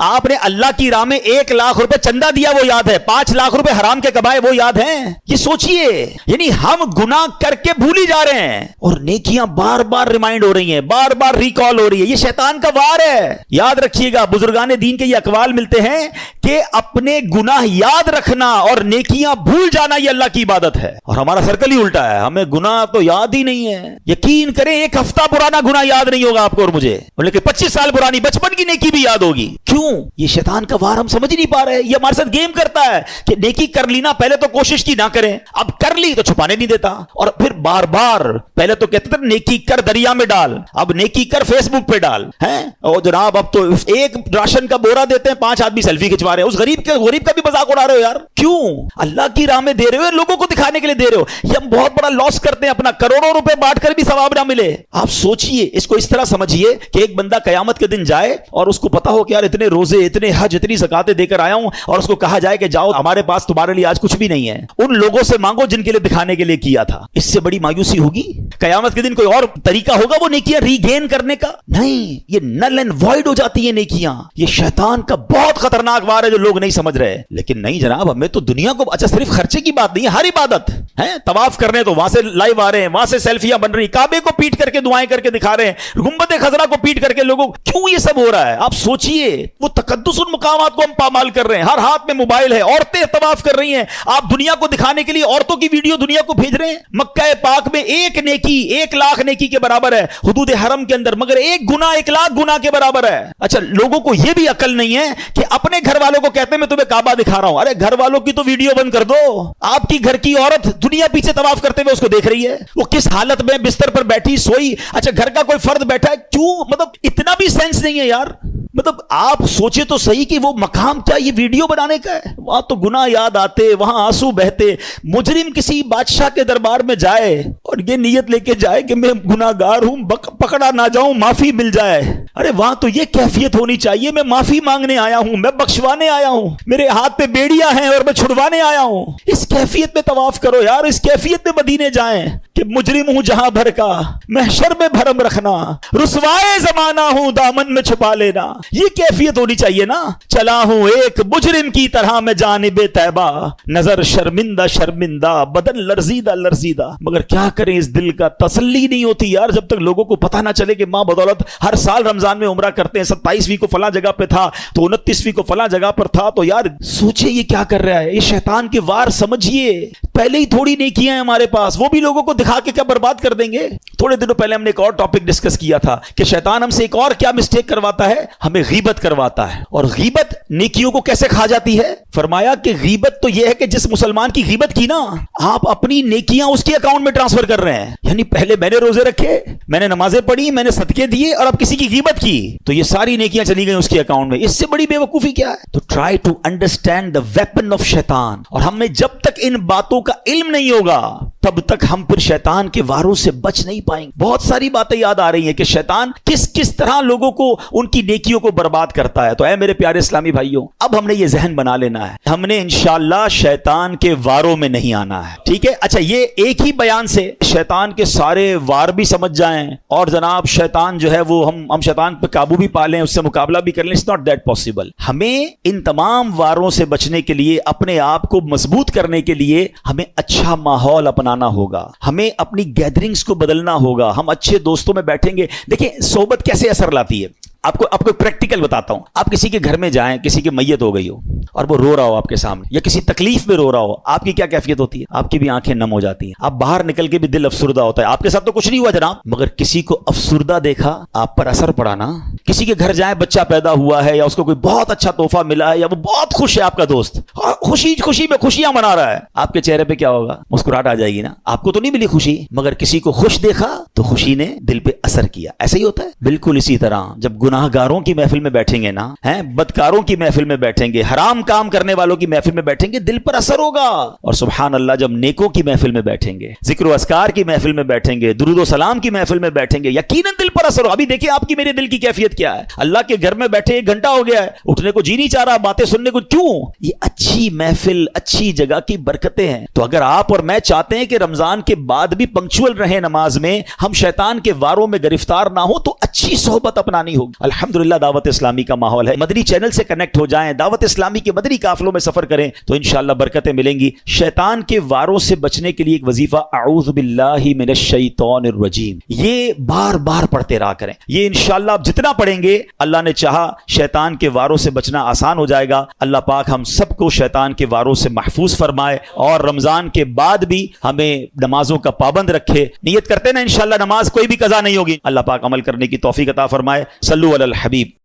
آپ نے اللہ کی راہ میں 1 لاکھ روپے چندہ دیا وہ یاد ہے, 5 لاکھ روپے حرام کے کمائے وہ یاد ہیں. یہ سوچئے, یعنی ہم گناہ کر کے بھول ہی جا رہے ہیں اور نیکیاں بار بار ریمائنڈ ہو رہی ہیں, بار بار ریکال ہو رہی ہے. یہ شیطان کا وار ہے. یاد رکھیے گا, بزرگان دین کے یہ اقوال ملتے ہیں کہ اپنے گناہ یاد رکھنا اور نیکیاں بھول جانا یہ اللہ کی عبادت ہے. اور ہمارا سرکل ہی الٹا ہے, ہمیں گناہ تو یاد ہی نہیں ہے. یقین کریں 1 ہفتہ پرانا گناہ یاد نہیں ہوگا آپ کو اور مجھے, لیکن 25 سال پرانی بچپن کی نیکی بھی یاد ہوگی. کیوں, یہ شیطان کا وار ہم سمجھ نہیں پا رہے. یہ ہمارے ساتھ گیم کرتا ہے کہ نیکی کر لی نا, پہلے تو کوشش کی نہ کریں, اب کر لی تو چھپانے نہیں دیتا, اور پھر بار بار پہلے تو کہتے تھے نیکی کر دریا میں ڈال, اب نیکی کر فیس بک پہ ڈال, اور جناب اب تو ایک راشن کا بورا دیتے ہیں 5 آدمی سیلفی کھنچوا رہے ہیں, اس غریب کا بھی مذاق اڑا رہے ہو یار. کیوں, اللہ کی راہ میں دے رہے ہو, لوگوں کو دکھانے کے لیے دے رہے ہو. یہ ہم بہت بڑا لاس کرتے ہیں اپنا, کروڑوں روپے بانٹ کر بھی ثواب نہ ملے. آپ سوچئے, اس کو اس طرح سمجھیے کہ ایک بندہ قیامت کے دن جائے اور اس کو پتا ہو کہ یار اتنے روزے, اتنے حج, اتنی زکاتیں دے کر آیا ہوں, اور اس کو کہا جائے کہ جاؤ ہمارے پاس تمہارے لیے آج کچھ بھی نہیں ہے, ان لوگوں سے مانگو جن کے لیے دکھانے کے لیے کیا تھا. اس سے بڑی مایوسی ہوگی. قیامت کے دن کوئی اور طریقہ ہوگا وہ نیکیاں ری گین کرنے کا؟ نہیں, یہ نل اینڈ وائڈ ہو جاتی ہیں نیکیاں. یہ شیطان کا بہت خطرناک وار ہے جو لوگ نہیں سمجھ رہے. لیکن نہیں جناب, ہمیں تو دنیا کو, اچھا صرف خرچے کی بات نہیں ہے, ہر عبادت ہے. طواف کرنے تو وہاں سے لائیو آ رہے ہیں, وہاں سے سیلفیاں بن رہی, کعبے کو پیٹ کر کے دعائیں کر کے دکھا رہے ہیں, گنبد خضرا کو پیٹ کر کے لوگوں, کیوں یہ سب ہو رہا ہے؟ آپ سوچئے, وہ تقدس ان مقامات کو ہم پامال کر رہے ہیں. ہر ہاتھ میں موبائل ہے, عورتیں طواف کر رہی ہیں, آپ دنیا کو دکھانے کے لیے عورتوں کی ویڈیو دنیا کو بھیج رہے ہیں. مکہ پاک میں ایک نیکی 1 لاکھ نیکی کے برابر ہے حدود حرم کے اندر, مگر ایک گناہ 1 لاکھ گناہ کے برابر ہے. اچھا لوگوں کو یہ بھی عقل نہیں ہے کہ اپنے گھر والوں کو کہتے ہیں میں تمہیں کعبہ دکھا رہا ہوں. ارے گھر والوں کی تو ویڈیو بند کر دو, آپ کی گھر کی عورت دنیا پیچھے طواف کرتے ہوئے اس کو دیکھ رہی ہے, وہ کس حالت میں بستر پر بیٹھی سوئی. اچھا گھر کا کوئی فرد بیٹھا ہے, کیوں, مطلب اتنا بھی سینس نہیں ہے یار. مطلب آپ سوچے تو صحیح کہ وہ مقام کیا یہ ویڈیو بنانے کا ہے؟ وہاں تو گناہ یاد آتے، وہاں آنسو بہتے، مجرم کسی بادشاہ کے دربار میں جائے اور یہ نیت لے کے جائے کہ میں گناہ گار ہوں، پکڑا نہ جاؤں، معافی مل جائے. ارے وہاں تو یہ کیفیت ہونی چاہیے میں معافی مانگنے آیا ہوں، میں بخشوانے آیا ہوں، میرے ہاتھ پہ بیڑیاں ہیں اور میں چھڑوانے آیا ہوں. اس کیفیت میں طواف کرو یار، اس کیفیت میں مدینے جائیں کہ مجرم ہوں جہاں بھر کا، محشر میں بھرم رکھنا، رسوائے زمانہ ہوں دامن میں چھپا لینا. یہ کیفیت ہونی چاہیے نا. چلا ہوں ایک مجرم کی طرح میں جانب طیبہ، نظر شرمندہ شرمندہ، بدن لرزیدہ لرزیدہ. مگر کیا کریں، اس دل کا تسلی نہیں ہوتی یار جب تک لوگوں کو پتہ نہ چلے کہ ماں بدولت ہر سال رمضان میں عمرہ کرتے ہیں، 27ویں کو فلاں جگہ پہ تھا تو 29ویں کو فلاں جگہ پر تھا. تو یار سوچے یہ کیا کر رہا ہے، یہ شیطان کے وار سمجھیے. پہلے ہی تھوڑی نیکیاں ہیں ہمارے پاس، وہ بھی لوگوں کو دکھا کے کیا برباد کر دیں گے. تھوڑے دنوں پہلے ہم نے ایک اور ٹاپک ڈسکس کیا تھا کہ شیطان ہم سے ایک اور کیا مسٹیک کرواتا ہے، ہمیں غیبت کرواتا ہے. اور غیبت نیکیوں کو کیسے کھا جاتی ہے؟ فرمایا کہ غیبت تو یہ ہے کہ جس مسلمان کی غیبت کی نا، آپ اپنی نیکیاں اس کے اکاؤنٹ میں ٹرانسفر کر رہے ہیں. یعنی پہلے میں نے روزے رکھے، میں نے نمازیں پڑھی، میں نے صدقے دیے، اور اب کسی کی غیبت کی تو یہ ساری نیکیاں چلی گئی اس کے اکاؤنٹ میں. اس سے بڑی بے وقوفی کیا ہے؟ تو try to understand the weapon of شیطان. اور ہمیں جب تک ان باتوں کا علم نہیں ہوگا تب تک ہم پھر شیطان کے واروں سے بچ نہیں پائیں گے. بہت ساری باتیں یاد آ رہی ہیں کہ شیطان کس طرح لوگوں کو ان کی نیکیوں کو برباد کرتا ہے. تو اے میرے پیارے اسلامی بھائیوں، اب ہم نے یہ ذہن بنا لینا ہے، ہم نے انشاءاللہ شیطان کے واروں میں نہیں آنا ہے. ٹھیک ہے؟ اچھا، یہ ایک ہی بیان سے شیطان کے سارے وار بھی سمجھ جائیں اور جناب شیطان جو ہے وہ ہم شیطان پہ قابو بھی پا لیں، اس سے مقابلہ بھی کر لیں، اٹس ناٹ دیٹ پاسبل. ہمیں ان تمام واروں سے بچنے کے لیے، اپنے آپ کو مضبوط کرنے کے لیے ہمیں اچھا ماحول اپنانا ہوگا، ہمیں اپنی گیدرنگز کو بدلنا ہوگا. ہم اچھے دوستوں میں بیٹھیں گے. دیکھیں صحبت کیسے اثر لاتی ہے. آپ کو پریکٹیکل بتاتا ہوں. آپ کسی کے گھر میں جائیں، کسی کی میت ہو گئی ہو اور وہ رو رہا ہو آپ کے سامنے، یا کسی تکلیف میں رو رہا ہو، آپ کی کیا کیفیت ہوتی ہے؟ آپ کی بھی آنکھیں نم ہو جاتی ہیں، آپ باہر نکل کے بھی دل افسردہ ہوتا ہے. آپ کے ساتھ تو کچھ نہیں ہوا جناب، مگر کسی کو افسردہ دیکھا آپ پر اثر پڑا نا. کسی کے گھر جائیں، بچہ پیدا ہوا ہے یا اس کو کوئی بہت اچھا تحفہ ملا ہے، یا وہ بہت خوش ہے، آپ کا دوست خوشی میں خوشیاں منا رہا ہے، آپ کے چہرے پہ کیا ہوگا؟ مسکراہٹ آ جائے گی نا. آپ کو تو نہیں ملی خوشی، مگر کسی کو خوش دیکھا تو خوشی نے دل پہ اثر کیا. ایسا ہی ہوتا ہے. بالکل اسی طرح جب گناہ گاروں کی محفل میں بیٹھیں گے نا، بدکاروں کی محفل میں بیٹھیں گے، حرام کام کرنے والوں کی محفل میں بیٹھیں گے، دل پر اثر ہوگا. اور سبحان اللہ جب نیکوں کی محفل میں بیٹھیں گے، ذکر و اذکار کی محفل میں بیٹھیں گے، درود و سلام کی محفل میں بیٹھیں گے، یقیناً دل پر اثر ہو. ابھی دیکھیں آپ کی میرے دل کی کیفیت کیا ہے. اللہ کے گھر میں بیٹھے 1 گھنٹہ ہو گیا ہے، اٹھنے کو جی نہیں چاہ رہا باتیں سننے کو. کیوں؟ یہ اچھی محفل، اچھی جگہ کی برکتیں ہیں. تو اگر آپ اور میں چاہتے ہیں کہ رمضان کے بعد بھی پنکچوئل رہیں نماز میں، ہم شیطان کے واروں میں گرفتار نہ ہو، تو اچھی صحبت اپنانی ہوگی. الحمدللہ دعوت اسلامی کا ماحول ہے. مدنی چینل سے کنیکٹ ہو جائیں، دعوت اسلامی کے مدنی قافلوں میں سفر کریں تو انشاءاللہ برکتیں ملیں گی. شیطان کے واروں سے بچنے کے لیے ایک وظیفہ اعوذ باللہ من الشیطان الرجیم، یہ بار بار پڑھتے رہا کریں. یہ انشاءاللہ آپ جتنا پڑھیں گے اللہ نے چاہا شیطان کے واروں سے بچنا آسان ہو جائے گا. اللہ پاک ہم سب کو شیطان کے واروں سے محفوظ فرمائے اور رمضان کے بعد بھی ہمیں نمازوں کا پابند رکھے. نیت کرتے نا انشاءاللہ نماز کوئی بھی قضا نہیں ہوگی. اللہ پاک عمل کرنے کی توفیق عطا فرمائے. صلو علی الحبیب.